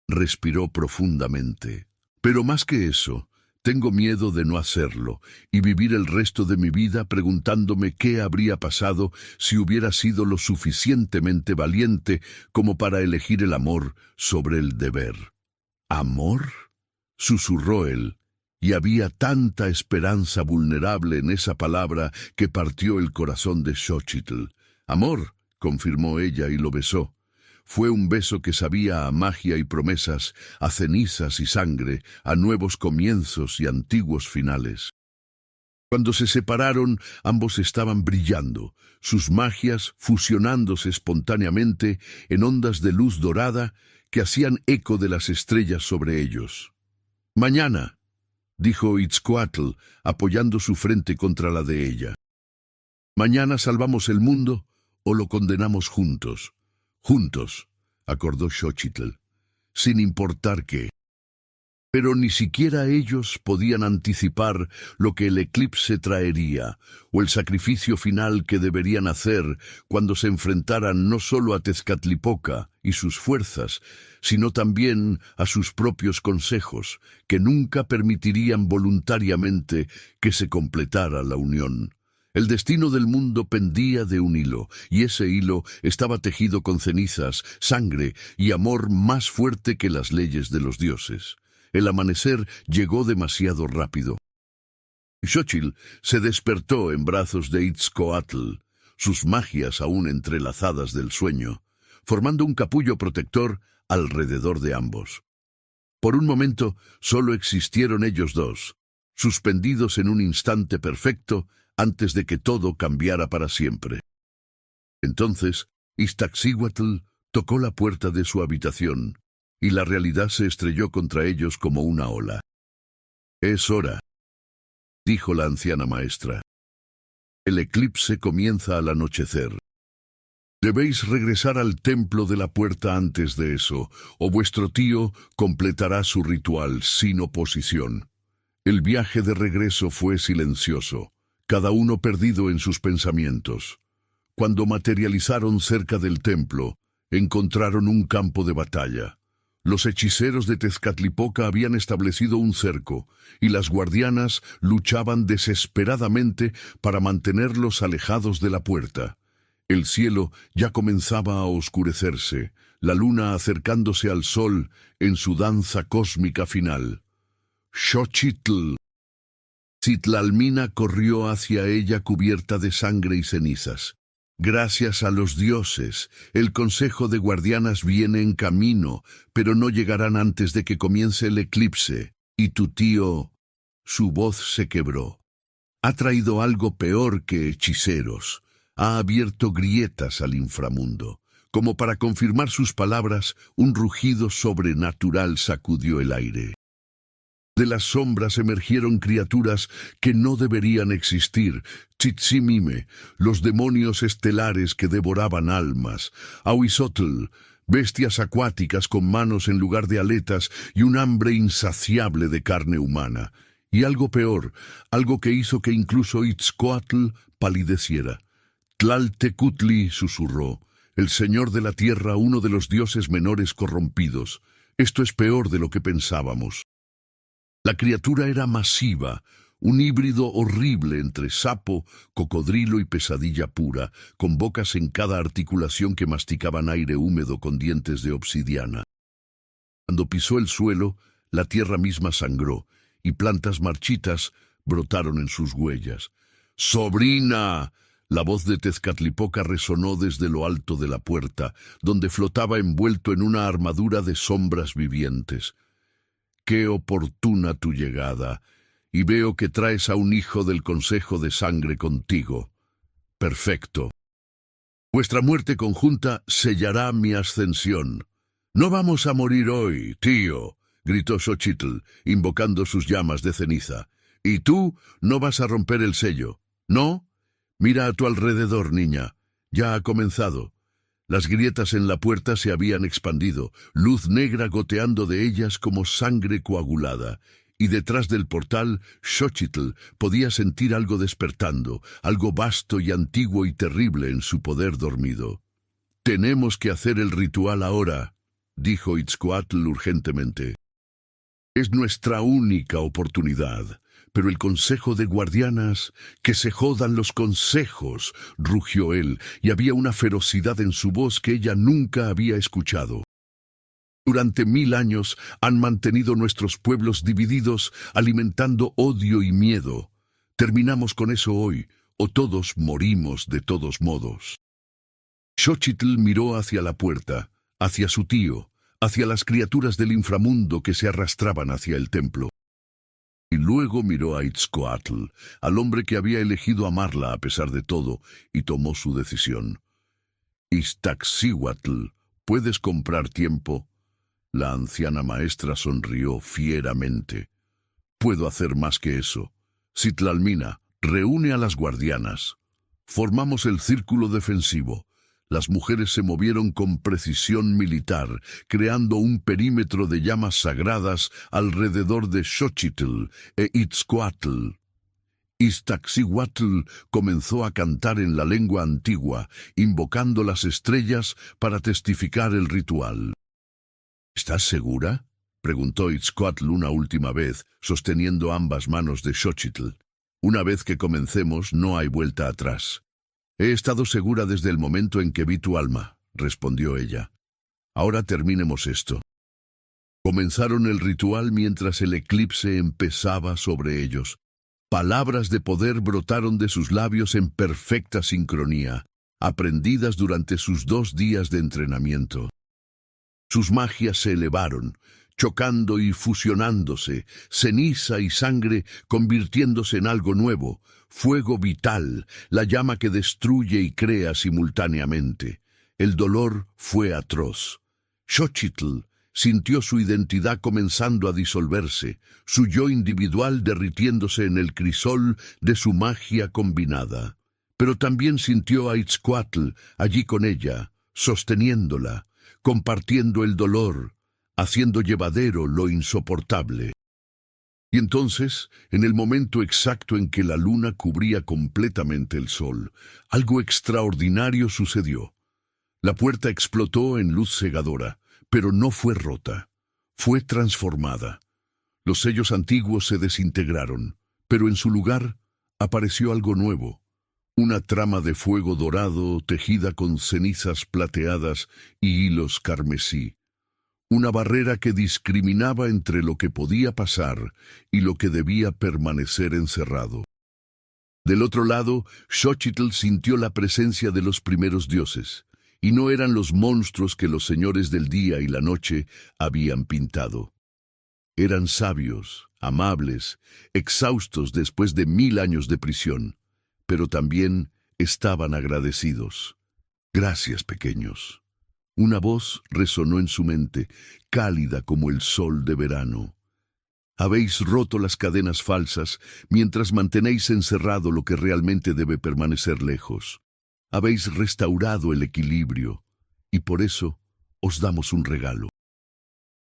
Respiró profundamente. Pero más que eso, tengo miedo de no hacerlo y vivir el resto de mi vida preguntándome qué habría pasado si hubiera sido lo suficientemente valiente como para elegir el amor sobre el deber. ¿Amor?, susurró él, y había tanta esperanza vulnerable en esa palabra que partió el corazón de Xochitl. «Amor», confirmó ella y lo besó. Fue un beso que sabía a magia y promesas, a cenizas y sangre, a nuevos comienzos y antiguos finales. Cuando se separaron, ambos estaban brillando, sus magias fusionándose espontáneamente en ondas de luz dorada que hacían eco de las estrellas sobre ellos. «Mañana», dijo Itzcoatl, apoyando su frente contra la de ella. «Mañana salvamos el mundo o lo condenamos juntos». «Juntos», acordó Xochitl, sin importar qué. Pero ni siquiera ellos podían anticipar lo que el eclipse traería, o el sacrificio final que deberían hacer cuando se enfrentaran no solo a Tezcatlipoca y sus fuerzas, sino también a sus propios consejos, que nunca permitirían voluntariamente que se completara la unión. El destino del mundo pendía de un hilo, y ese hilo estaba tejido con cenizas, sangre y amor más fuerte que las leyes de los dioses. El amanecer llegó demasiado rápido. Xochitl se despertó en brazos de Itzcoatl, sus magias aún entrelazadas del sueño, formando un capullo protector alrededor de ambos. Por un momento solo existieron ellos dos, suspendidos en un instante perfecto antes de que todo cambiara para siempre. Entonces, Iztaccíhuatl tocó la puerta de su habitación, y la realidad se estrelló contra ellos como una ola. «Es hora», dijo la anciana maestra. «El eclipse comienza al anochecer. Debéis regresar al templo de la puerta antes de eso, o vuestro tío completará su ritual sin oposición». El viaje de regreso fue silencioso, cada uno perdido en sus pensamientos. Cuando materializaron cerca del templo, encontraron un campo de batalla. Los hechiceros de Tezcatlipoca habían establecido un cerco, y las guardianas luchaban desesperadamente para mantenerlos alejados de la puerta. El cielo ya comenzaba a oscurecerse, la luna acercándose al sol en su danza cósmica final. Xochitl. Citlalmina corrió hacia ella cubierta de sangre y cenizas. «Gracias a los dioses, el consejo de guardianas viene en camino, pero no llegarán antes de que comience el eclipse. Y tu tío...» Su voz se quebró. «Ha traído algo peor que hechiceros. Ha abierto grietas al inframundo». Como para confirmar sus palabras, un rugido sobrenatural sacudió el aire. De las sombras emergieron criaturas que no deberían existir. Tzitzimime, los demonios estelares que devoraban almas. Ahuizotl, bestias acuáticas con manos en lugar de aletas y un hambre insaciable de carne humana. Y algo peor, algo que hizo que incluso Itzcoatl palideciera. Tlaltecutli susurró, el señor de la tierra, uno de los dioses menores corrompidos. Esto es peor de lo que pensábamos. La criatura era masiva, un híbrido horrible entre sapo, cocodrilo y pesadilla pura, con bocas en cada articulación que masticaban aire húmedo con dientes de obsidiana. Cuando pisó el suelo, la tierra misma sangró, y plantas marchitas brotaron en sus huellas. «¡Sobrina!». La voz de Tezcatlipoca resonó desde lo alto de la puerta, donde flotaba envuelto en una armadura de sombras vivientes. «Qué oportuna tu llegada, y veo que traes a un hijo del Consejo de Sangre contigo. Perfecto. Vuestra muerte conjunta sellará mi ascensión». «No vamos a morir hoy, tío», gritó Xochitl, invocando sus llamas de ceniza. «Y tú no vas a romper el sello, ¿no? Mira a tu alrededor, niña. Ya ha comenzado». Las grietas en la puerta se habían expandido, luz negra goteando de ellas como sangre coagulada, y detrás del portal, Xochitl podía sentir algo despertando, algo vasto y antiguo y terrible en su poder dormido. «Tenemos que hacer el ritual ahora», dijo Itzcoatl urgentemente. «Es nuestra única oportunidad». «Pero el consejo de guardianas, que se jodan los consejos», rugió él, y había una ferocidad en su voz que ella nunca había escuchado. «Durante 1000 años han mantenido nuestros pueblos divididos, alimentando odio y miedo. Terminamos con eso hoy, o todos morimos de todos modos». Xochitl miró hacia la puerta, hacia su tío, hacia las criaturas del inframundo que se arrastraban hacia el templo. Y luego miró a Itzcoatl, al hombre que había elegido amarla a pesar de todo, y tomó su decisión. «Iztaccíhuatl, ¿puedes comprar tiempo? La anciana maestra sonrió fieramente. Puedo hacer más que eso. Citlalmina, reúne a las guardianas. Formamos el círculo defensivo. Las mujeres se movieron con precisión militar, creando un perímetro de llamas sagradas alrededor de Xochitl e Itzcoatl. Iztaccíhuatl comenzó a cantar en la lengua antigua, invocando las estrellas para testificar el ritual. ¿Estás segura?, preguntó Itzcoatl una última vez, sosteniendo ambas manos de Xochitl. Una vez que comencemos, no hay vuelta atrás. He estado segura desde el momento en que vi tu alma, respondió ella. Ahora terminemos esto. Comenzaron el ritual mientras el eclipse empezaba sobre ellos. Palabras de poder brotaron de sus labios en perfecta sincronía, aprendidas durante sus 2 días de entrenamiento. Sus magias se elevaron, chocando y fusionándose, ceniza y sangre convirtiéndose en algo nuevo, fuego vital, la llama que destruye y crea simultáneamente. El dolor fue atroz. Xochitl sintió su identidad comenzando a disolverse, su yo individual derritiéndose en el crisol de su magia combinada. Pero también sintió a Itzcoatl allí con ella, sosteniéndola, compartiendo el dolor, haciendo llevadero lo insoportable. Y entonces, en el momento exacto en que la luna cubría completamente el sol, algo extraordinario sucedió. La puerta explotó en luz cegadora, pero no fue rota, fue transformada. Los sellos antiguos se desintegraron, pero en su lugar apareció algo nuevo. Una trama de fuego dorado tejida con cenizas plateadas y hilos carmesí. Una barrera que discriminaba entre lo que podía pasar y lo que debía permanecer encerrado. Del otro lado, Xochitl sintió la presencia de los primeros dioses, y no eran los monstruos que los señores del día y la noche habían pintado. Eran sabios, amables, exhaustos después de 1000 años de prisión, pero también estaban agradecidos. Gracias, pequeños. Una voz resonó en su mente, cálida como el sol de verano. Habéis roto las cadenas falsas mientras mantenéis encerrado lo que realmente debe permanecer lejos. Habéis restaurado el equilibrio, y por eso os damos un regalo.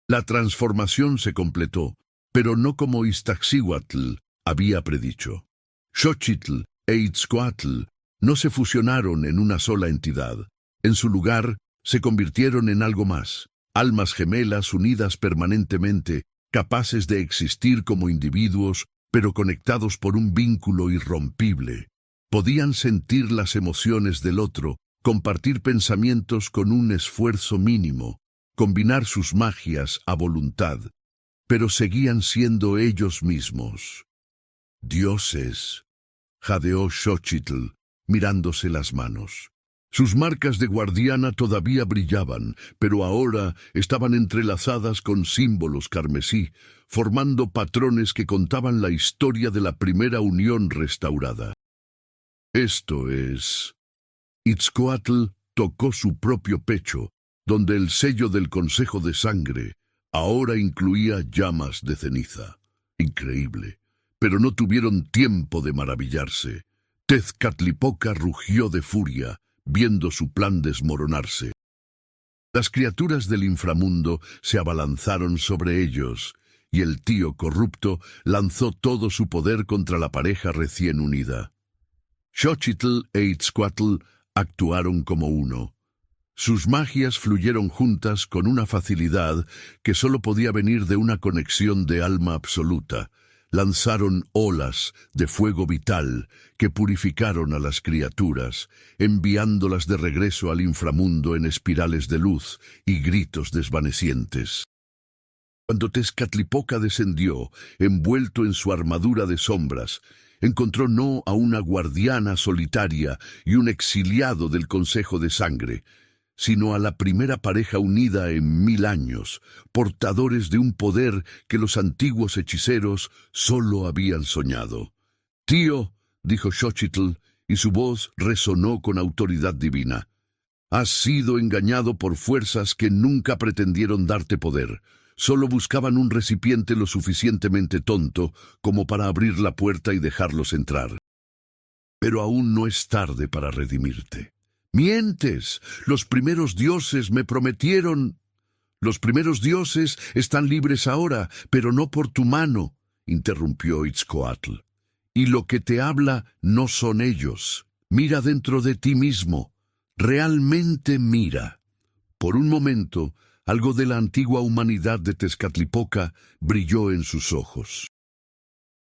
La transformación se completó, pero no como Iztaccíhuatl había predicho. Xochitl e Itzcoatl no se fusionaron en una sola entidad. En su lugar, se convirtieron en algo más, almas gemelas unidas permanentemente, capaces de existir como individuos, pero conectados por un vínculo irrompible. Podían sentir las emociones del otro, compartir pensamientos con un esfuerzo mínimo, combinar sus magias a voluntad, pero seguían siendo ellos mismos. Dioses, jadeó Xochitl, mirándose las manos. Sus marcas de guardiana todavía brillaban, pero ahora estaban entrelazadas con símbolos carmesí, formando patrones que contaban la historia de la primera unión restaurada. Esto es... Itzcoatl tocó su propio pecho, donde el sello del Consejo de Sangre ahora incluía llamas de ceniza. Increíble, pero no tuvieron tiempo de maravillarse. Tezcatlipoca rugió de furia, viendo su plan desmoronarse. Las criaturas del inframundo se abalanzaron sobre ellos, y el tío corrupto lanzó todo su poder contra la pareja recién unida. Xochitl e Itzcoatl actuaron como uno. Sus magias fluyeron juntas con una facilidad que solo podía venir de una conexión de alma absoluta. Lanzaron olas de fuego vital que purificaron a las criaturas, enviándolas de regreso al inframundo en espirales de luz y gritos desvanecientes. Cuando Tezcatlipoca descendió, envuelto en su armadura de sombras, encontró no a una guardiana solitaria y un exiliado del Consejo de Sangre, sino a la primera pareja unida en 1000 años, portadores de un poder que los antiguos hechiceros solo habían soñado. «Tío», dijo Xochitl, y su voz resonó con autoridad divina, Has sido engañado por fuerzas que nunca pretendieron darte poder. Solo buscaban un recipiente lo suficientemente tonto como para abrir la puerta y dejarlos entrar. Pero aún no es tarde para redimirte. ¡Mientes! Los primeros dioses me prometieron. Los primeros dioses están libres ahora, pero no por tu mano, interrumpió Itzcoatl. Y lo que te habla no son ellos. Mira dentro de ti mismo. Realmente mira. Por un momento, algo de la antigua humanidad de Tezcatlipoca brilló en sus ojos.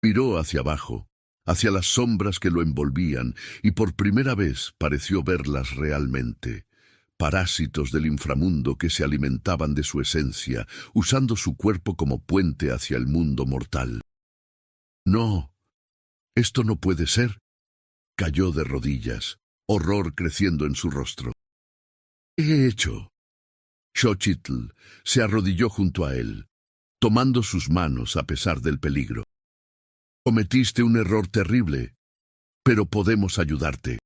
Miró hacia abajo, hacia las sombras que lo envolvían, y por primera vez pareció verlas realmente. Parásitos del inframundo que se alimentaban de su esencia, usando su cuerpo como puente hacia el mundo mortal. No, esto no puede ser. Cayó de rodillas, horror creciendo en su rostro. ¿Qué he hecho? Xochitl se arrodilló junto a él, tomando sus manos a pesar del peligro. Cometiste un error terrible, pero podemos ayudarte.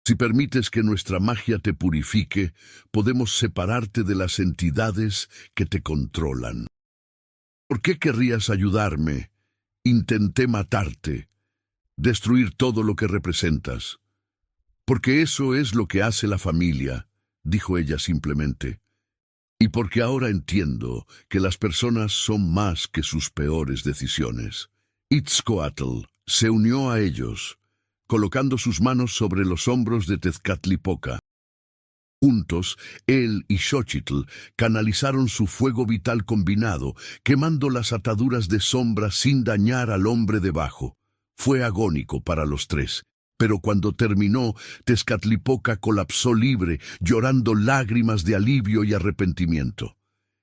Si permites que nuestra magia te purifique, podemos separarte de las entidades que te controlan. ¿Por qué querrías ayudarme? Intenté matarte, destruir todo lo que representas. Porque eso es lo que hace la familia, dijo ella simplemente. Y porque ahora entiendo que las personas son más que sus peores decisiones. Itzcoatl se unió a ellos, colocando sus manos sobre los hombros de Tezcatlipoca. Juntos, él y Xochitl canalizaron su fuego vital combinado, quemando las ataduras de sombra sin dañar al hombre debajo. Fue agónico para los tres, pero cuando terminó, Tezcatlipoca colapsó libre, llorando lágrimas de alivio y arrepentimiento.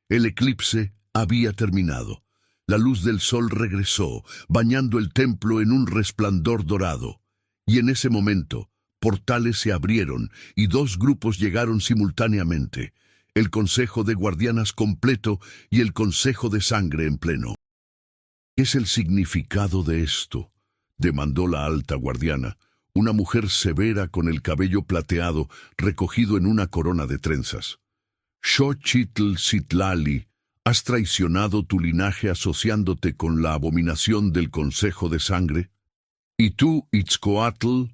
El eclipse había terminado. La luz del sol regresó, bañando el templo en un resplandor dorado. Y en ese momento, portales se abrieron y dos grupos llegaron simultáneamente, el Consejo de Guardianas completo y el Consejo de Sangre en pleno. ¿Qué es el significado de esto?, demandó la alta guardiana, una mujer severa con el cabello plateado recogido en una corona de trenzas. Xochitl Citlali, ¿has traicionado tu linaje asociándote con la abominación del Consejo de Sangre? ¿Y tú, Itzcoatl,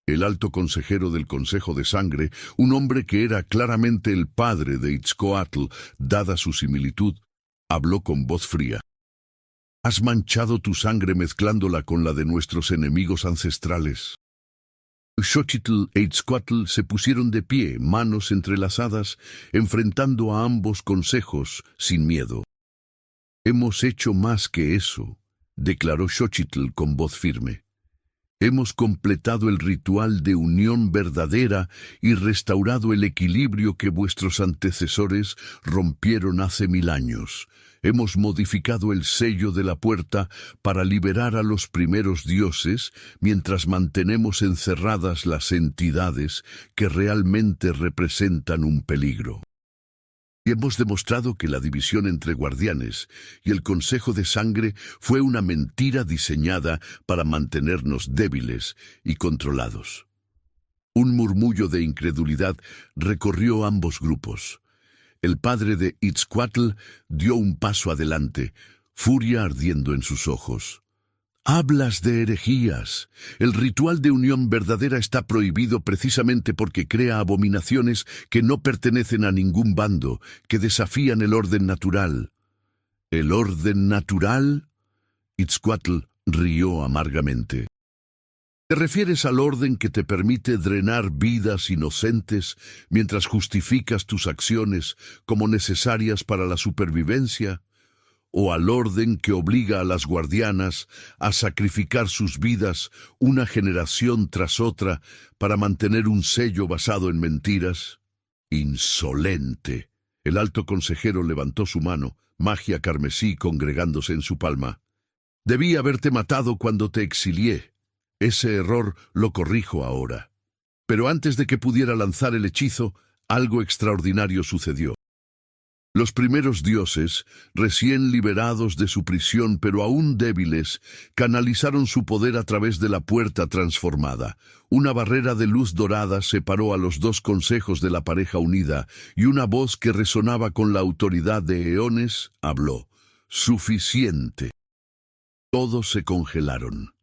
el alto consejero del Consejo de Sangre, un hombre que era claramente el padre de Itzcoatl, dada su similitud, habló con voz fría? ¿Has manchado tu sangre mezclándola con la de nuestros enemigos ancestrales? Xochitl e Itzcoatl se pusieron de pie, manos entrelazadas, enfrentando a ambos consejos sin miedo. Hemos hecho más que eso, declaró Xochitl con voz firme. Hemos completado el ritual de unión verdadera y restaurado el equilibrio que vuestros antecesores rompieron hace 1000 años. Hemos modificado el sello de la puerta para liberar a los primeros dioses mientras mantenemos encerradas las entidades que realmente representan un peligro. Y hemos demostrado que la división entre guardianes y el Consejo de Sangre fue una mentira diseñada para mantenernos débiles y controlados. Un murmullo de incredulidad recorrió ambos grupos. El padre de Itzcoatl dio un paso adelante, furia ardiendo en sus ojos. Hablas de herejías. El ritual de unión verdadera está prohibido precisamente porque crea abominaciones que no pertenecen a ningún bando, que desafían el orden natural. ¿El orden natural? Itzcoatl rió amargamente. ¿Te refieres al orden que te permite drenar vidas inocentes mientras justificas tus acciones como necesarias para la supervivencia? ¿O al orden que obliga a las guardianas a sacrificar sus vidas una generación tras otra para mantener un sello basado en mentiras? ¡Insolente! El alto consejero levantó su mano, magia carmesí congregándose en su palma. Debí haberte matado cuando te exilié. Ese error lo corrijo ahora. Pero antes de que pudiera lanzar el hechizo, algo extraordinario sucedió. Los primeros dioses, recién liberados de su prisión pero aún débiles, canalizaron su poder a través de la puerta transformada. Una barrera de luz dorada separó a los dos consejos de la pareja unida, y una voz que resonaba con la autoridad de eones habló: «Suficiente». Todos se congelaron.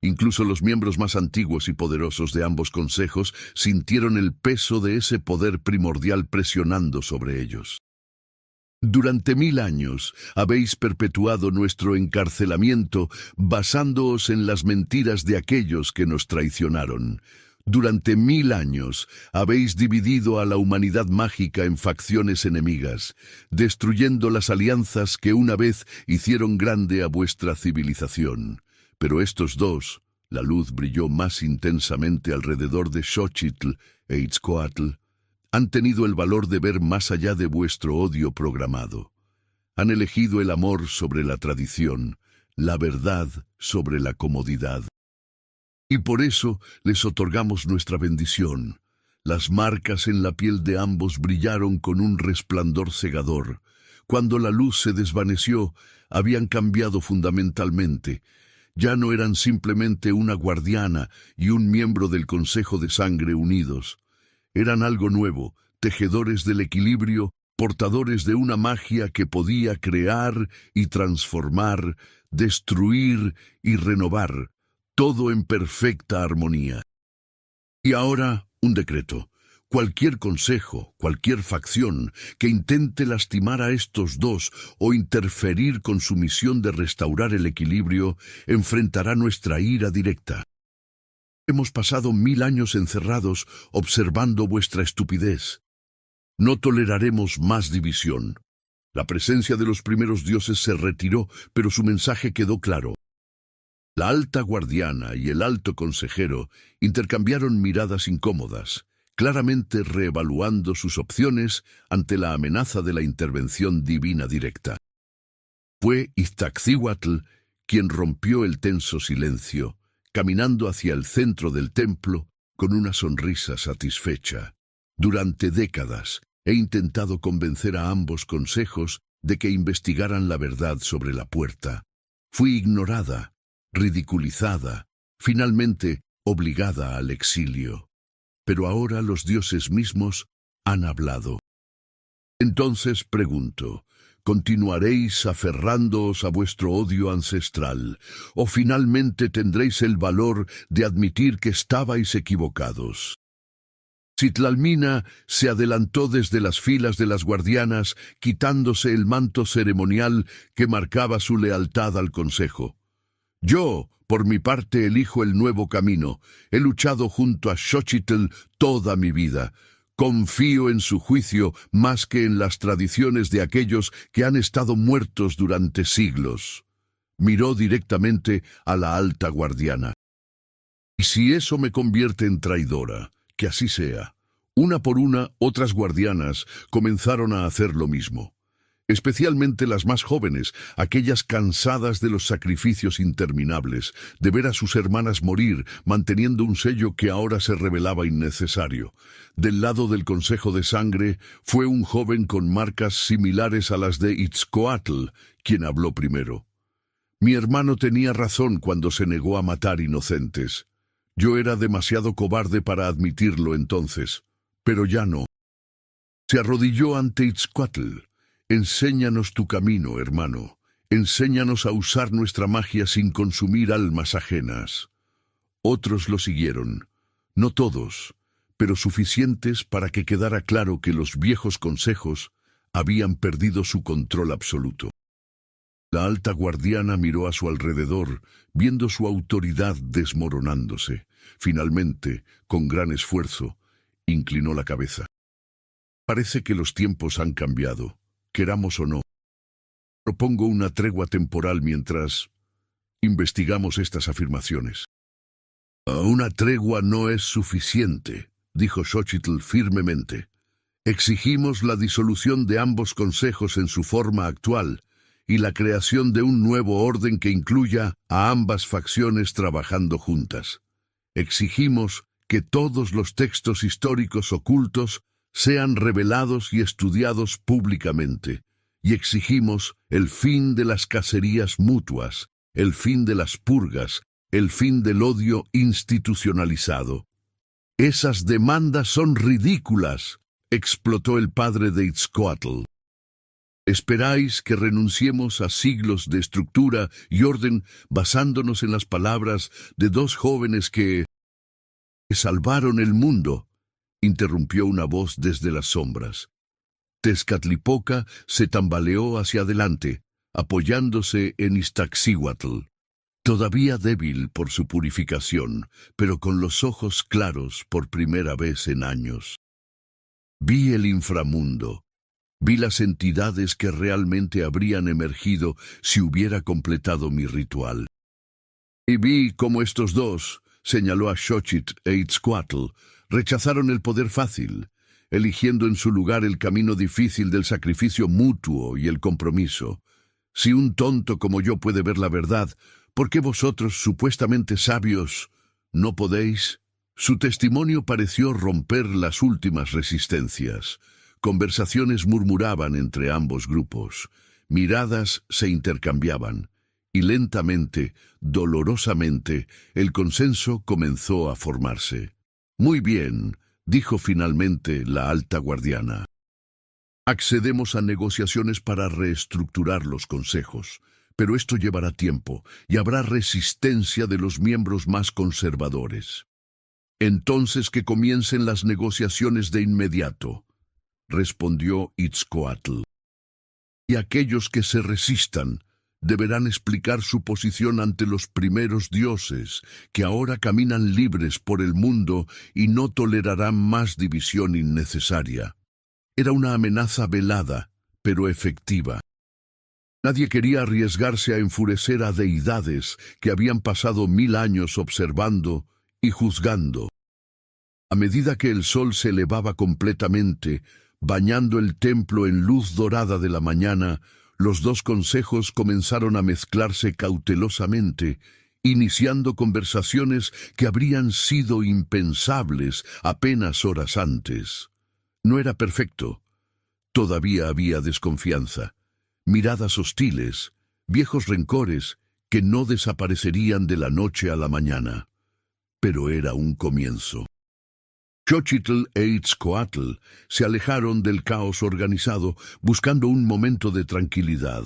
Incluso los miembros más antiguos y poderosos de ambos consejos sintieron el peso de ese poder primordial presionando sobre ellos. Durante 1000 años habéis perpetuado nuestro encarcelamiento basándoos en las mentiras de aquellos que nos traicionaron. Durante 1000 años habéis dividido a la humanidad mágica en facciones enemigas, destruyendo las alianzas que una vez hicieron grande a vuestra civilización. Pero estos dos, la luz brilló más intensamente alrededor de Xochitl e Itzcoatl, han tenido el valor de ver más allá de vuestro odio programado. Han elegido el amor sobre la tradición, la verdad sobre la comodidad. Y por eso les otorgamos nuestra bendición. Las marcas en la piel de ambos brillaron con un resplandor cegador. Cuando la luz se desvaneció, habían cambiado fundamentalmente. Ya no eran simplemente una guardiana y un miembro del Consejo de Sangre unidos. Eran algo nuevo, tejedores del equilibrio, portadores de una magia que podía crear y transformar, destruir y renovar, todo en perfecta armonía. Y ahora, un decreto. Cualquier consejo, cualquier facción que intente lastimar a estos dos o interferir con su misión de restaurar el equilibrio, enfrentará nuestra ira directa. Hemos pasado 1000 años encerrados observando vuestra estupidez. No toleraremos más división. La presencia de los primeros dioses se retiró, pero su mensaje quedó claro. La alta guardiana y el alto consejero intercambiaron miradas incómodas, claramente reevaluando sus opciones ante la amenaza de la intervención divina directa. Fue Iztaccíhuatl quien rompió el tenso silencio, caminando hacia el centro del templo con una sonrisa satisfecha. Durante décadas he intentado convencer a ambos consejos de que investigaran la verdad sobre la puerta. Fui ignorada, ridiculizada, finalmente obligada al exilio. Pero ahora los dioses mismos han hablado. Entonces pregunto, ¿continuaréis aferrándoos a vuestro odio ancestral, o finalmente tendréis el valor de admitir que estabais equivocados? Citlalmina se adelantó desde las filas de las guardianas, quitándose el manto ceremonial que marcaba su lealtad al consejo. Yo, por mi parte, elijo el nuevo camino. He luchado junto a Xochitl toda mi vida. Confío en su juicio más que en las tradiciones de aquellos que han estado muertos durante siglos. Miró directamente a la alta guardiana. Y si eso me convierte en traidora, que así sea. Una por una, otras guardianas comenzaron a hacer lo mismo. Especialmente las más jóvenes, aquellas cansadas de los sacrificios interminables, de ver a sus hermanas morir, manteniendo un sello que ahora se revelaba innecesario. Del lado del Consejo de Sangre, fue un joven con marcas similares a las de Itzcoatl quien habló primero. Mi hermano tenía razón cuando se negó a matar inocentes. Yo era demasiado cobarde para admitirlo entonces, pero ya no. Se arrodilló ante Itzcoatl. Enséñanos tu camino, hermano. Enséñanos a usar nuestra magia sin consumir almas ajenas. Otros lo siguieron. No todos, pero suficientes para que quedara claro que los viejos consejos habían perdido su control absoluto. La alta guardiana miró a su alrededor, viendo su autoridad desmoronándose. Finalmente, con gran esfuerzo, inclinó la cabeza. Parece que los tiempos han cambiado. Queramos o no. Propongo una tregua temporal mientras investigamos estas afirmaciones. Una tregua no es suficiente, dijo Xochitl firmemente. Exigimos la disolución de ambos consejos en su forma actual y la creación de un nuevo orden que incluya a ambas facciones trabajando juntas. Exigimos que todos los textos históricos ocultos sean revelados y estudiados públicamente, y exigimos el fin de las cacerías mutuas, el fin de las purgas, el fin del odio institucionalizado. Esas demandas son ridículas, explotó el padre de Itzcoatl. ¿Esperáis que renunciemos a siglos de estructura y orden basándonos en las palabras de dos jóvenes que salvaron el mundo? Interrumpió una voz desde las sombras. Tezcatlipoca se tambaleó hacia adelante, apoyándose en Iztaccíhuatl, todavía débil por su purificación, pero con los ojos claros por primera vez en años. Vi el inframundo. Vi las entidades que realmente habrían emergido si hubiera completado mi ritual. Y vi cómo estos dos, señaló a Xochitl e Itzcoatl, rechazaron el poder fácil, eligiendo en su lugar el camino difícil del sacrificio mutuo y el compromiso. Si un tonto como yo puede ver la verdad, ¿por qué vosotros, supuestamente sabios, no podéis? Su testimonio pareció romper las últimas resistencias. Conversaciones murmuraban entre ambos grupos, miradas se intercambiaban, y lentamente, dolorosamente, el consenso comenzó a formarse. Muy bien, dijo finalmente la alta guardiana. Accedemos a negociaciones para reestructurar los consejos, pero esto llevará tiempo y habrá resistencia de los miembros más conservadores. Entonces que comiencen las negociaciones de inmediato, respondió Itzcoatl. Y aquellos que se resistan deberán explicar su posición ante los primeros dioses, que ahora caminan libres por el mundo y no tolerarán más división innecesaria. Era una amenaza velada, pero efectiva. Nadie quería arriesgarse a enfurecer a deidades que habían pasado 1000 años observando y juzgando. A medida que el sol se elevaba completamente, bañando el templo en luz dorada de la mañana, los dos consejos comenzaron a mezclarse cautelosamente, iniciando conversaciones que habrían sido impensables apenas horas antes. No era perfecto. Todavía había desconfianza, miradas hostiles, viejos rencores que no desaparecerían de la noche a la mañana. Pero era un comienzo. Xochitl e Itzcoatl se alejaron del caos organizado buscando un momento de tranquilidad.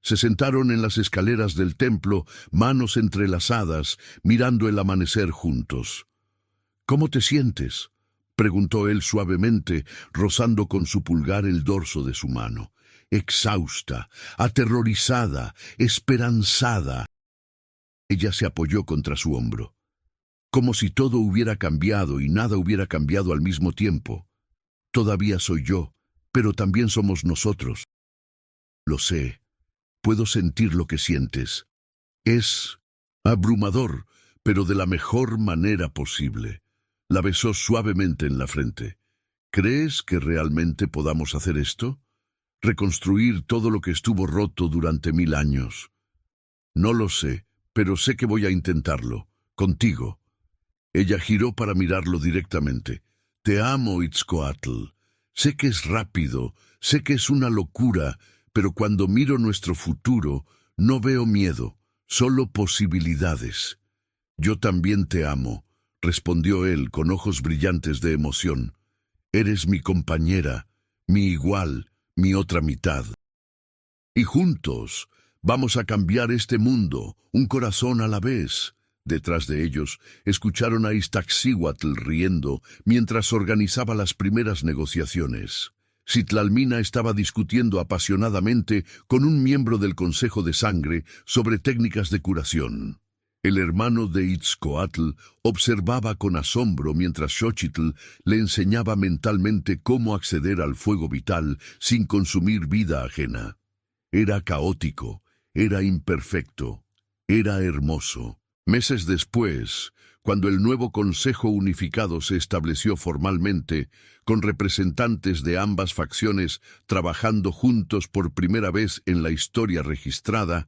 Se sentaron en las escaleras del templo, manos entrelazadas, mirando el amanecer juntos. «¿Cómo te sientes?», preguntó él suavemente, rozando con su pulgar el dorso de su mano. Exhausta, aterrorizada, esperanzada. Ella se apoyó contra su hombro. Como si todo hubiera cambiado y nada hubiera cambiado al mismo tiempo. Todavía soy yo, pero también somos nosotros. Lo sé, puedo sentir lo que sientes. Es abrumador, pero de la mejor manera posible. La besó suavemente en la frente. ¿Crees que realmente podamos hacer esto? ¿Reconstruir todo lo que estuvo roto durante 1000 años? No lo sé, pero sé que voy a intentarlo, contigo. Ella giró para mirarlo directamente. Te amo, Itzcoatl. Sé que es rápido, sé que es una locura, pero cuando miro nuestro futuro, no veo miedo, solo posibilidades. Yo también te amo, respondió él con ojos brillantes de emoción. Eres mi compañera, mi igual, mi otra mitad. Y juntos vamos a cambiar este mundo, un corazón a la vez. Detrás de ellos, escucharon a Iztaccíhuatl riendo mientras organizaba las primeras negociaciones. Citlalmina estaba discutiendo apasionadamente con un miembro del Consejo de Sangre sobre técnicas de curación. El hermano de Itzcoatl observaba con asombro mientras Xochitl le enseñaba mentalmente cómo acceder al fuego vital sin consumir vida ajena. Era caótico, era imperfecto, era hermoso. Meses después, cuando el nuevo Consejo Unificado se estableció formalmente, con representantes de ambas facciones trabajando juntos por primera vez en la historia registrada,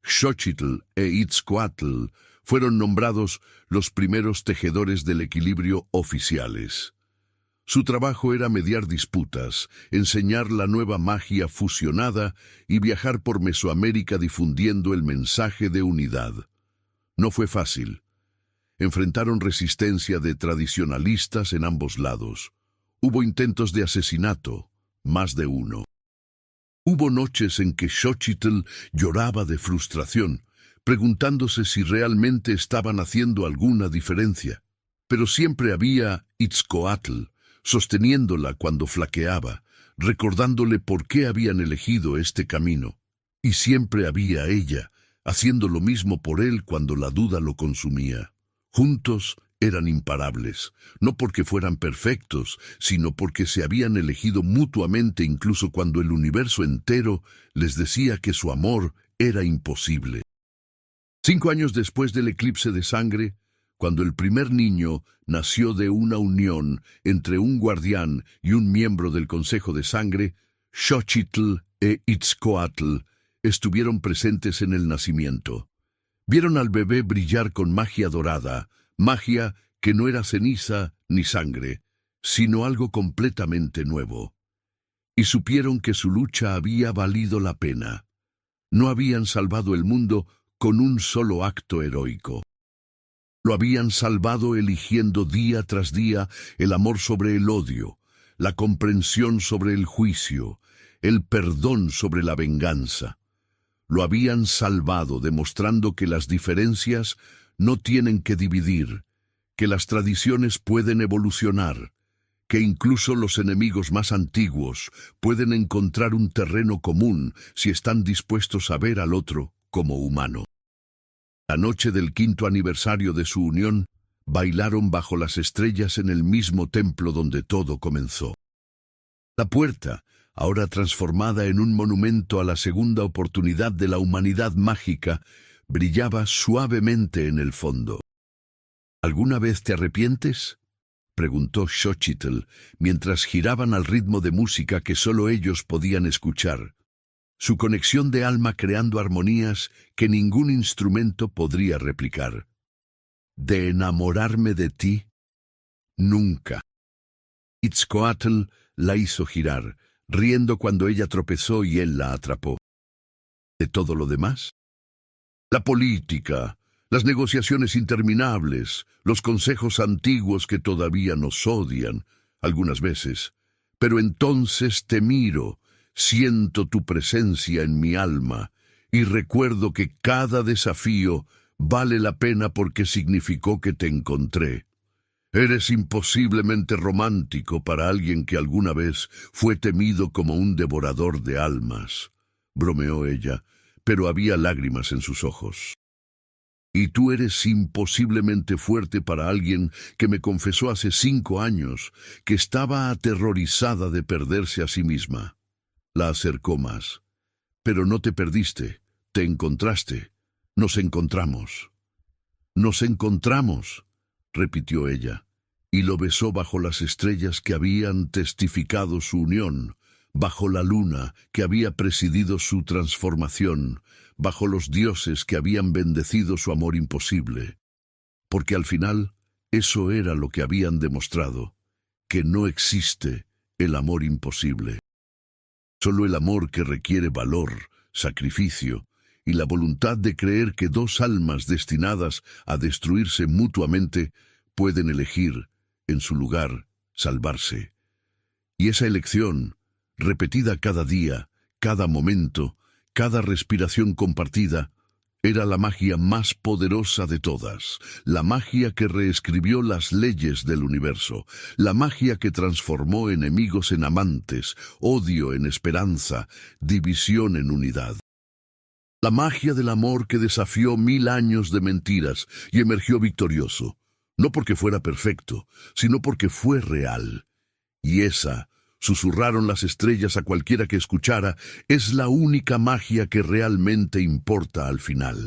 Xochitl e Itzcoatl fueron nombrados los primeros tejedores del equilibrio oficiales. Su trabajo era mediar disputas, enseñar la nueva magia fusionada y viajar por Mesoamérica difundiendo el mensaje de unidad. No fue fácil. Enfrentaron resistencia de tradicionalistas en ambos lados. Hubo intentos de asesinato, más de uno. Hubo noches en que Xochitl lloraba de frustración, preguntándose si realmente estaban haciendo alguna diferencia. Pero siempre había Itzcoatl, sosteniéndola cuando flaqueaba, recordándole por qué habían elegido este camino. Y siempre había ella, haciendo lo mismo por él cuando la duda lo consumía. Juntos eran imparables, no porque fueran perfectos, sino porque se habían elegido mutuamente incluso cuando el universo entero les decía que su amor era imposible. 5 años después del eclipse de sangre, cuando el primer niño nació de una unión entre un guardián y un miembro del Consejo de Sangre, Xochitl e Itzcoatl estuvieron presentes en el nacimiento. Vieron al bebé brillar con magia dorada, magia que no era ceniza ni sangre, sino algo completamente nuevo. Y supieron que su lucha había valido la pena. No habían salvado el mundo con un solo acto heroico. Lo habían salvado eligiendo día tras día el amor sobre el odio, la comprensión sobre el juicio, el perdón sobre la venganza. Lo habían salvado demostrando que las diferencias no tienen que dividir, que las tradiciones pueden evolucionar, que incluso los enemigos más antiguos pueden encontrar un terreno común si están dispuestos a ver al otro como humano. La noche del 5º aniversario de su unión, bailaron bajo las estrellas en el mismo templo donde todo comenzó. La puerta, ahora transformada en un monumento a la segunda oportunidad de la humanidad mágica, brillaba suavemente en el fondo. ¿Alguna vez te arrepientes?, preguntó Xochitl, mientras giraban al ritmo de música que solo ellos podían escuchar. Su conexión de alma creando armonías que ningún instrumento podría replicar. ¿De enamorarme de ti? Nunca. Itzcoatl la hizo girar, riendo cuando ella tropezó y él la atrapó. ¿De todo lo demás? La política, las negociaciones interminables, los consejos antiguos que todavía nos odian, algunas veces. Pero entonces te miro, siento tu presencia en mi alma y recuerdo que cada desafío vale la pena porque significó que te encontré. Eres imposiblemente romántico para alguien que alguna vez fue temido como un devorador de almas, bromeó ella, pero había lágrimas en sus ojos. Y tú eres imposiblemente fuerte para alguien que me confesó hace 5 años que estaba aterrorizada de perderse a sí misma. La acercó más. Pero no te perdiste, te encontraste, nos encontramos. Nos encontramos, repitió ella, y lo besó bajo las estrellas que habían testificado su unión, bajo la luna que había presidido su transformación, bajo los dioses que habían bendecido su amor imposible. Porque al final, eso era lo que habían demostrado, que no existe el amor imposible. Solo el amor que requiere valor, sacrificio y la voluntad de creer que 2 almas destinadas a destruirse mutuamente pueden elegir, en su lugar, salvarse. Y esa elección, repetida cada día, cada momento, cada respiración compartida, era la magia más poderosa de todas, la magia que reescribió las leyes del universo, la magia que transformó enemigos en amantes, odio en esperanza, división en unidad. La magia del amor que desafió 1000 años de mentiras y emergió victorioso, no porque fuera perfecto, sino porque fue real. Y esa, susurraron las estrellas a cualquiera que escuchara, es la única magia que realmente importa al final.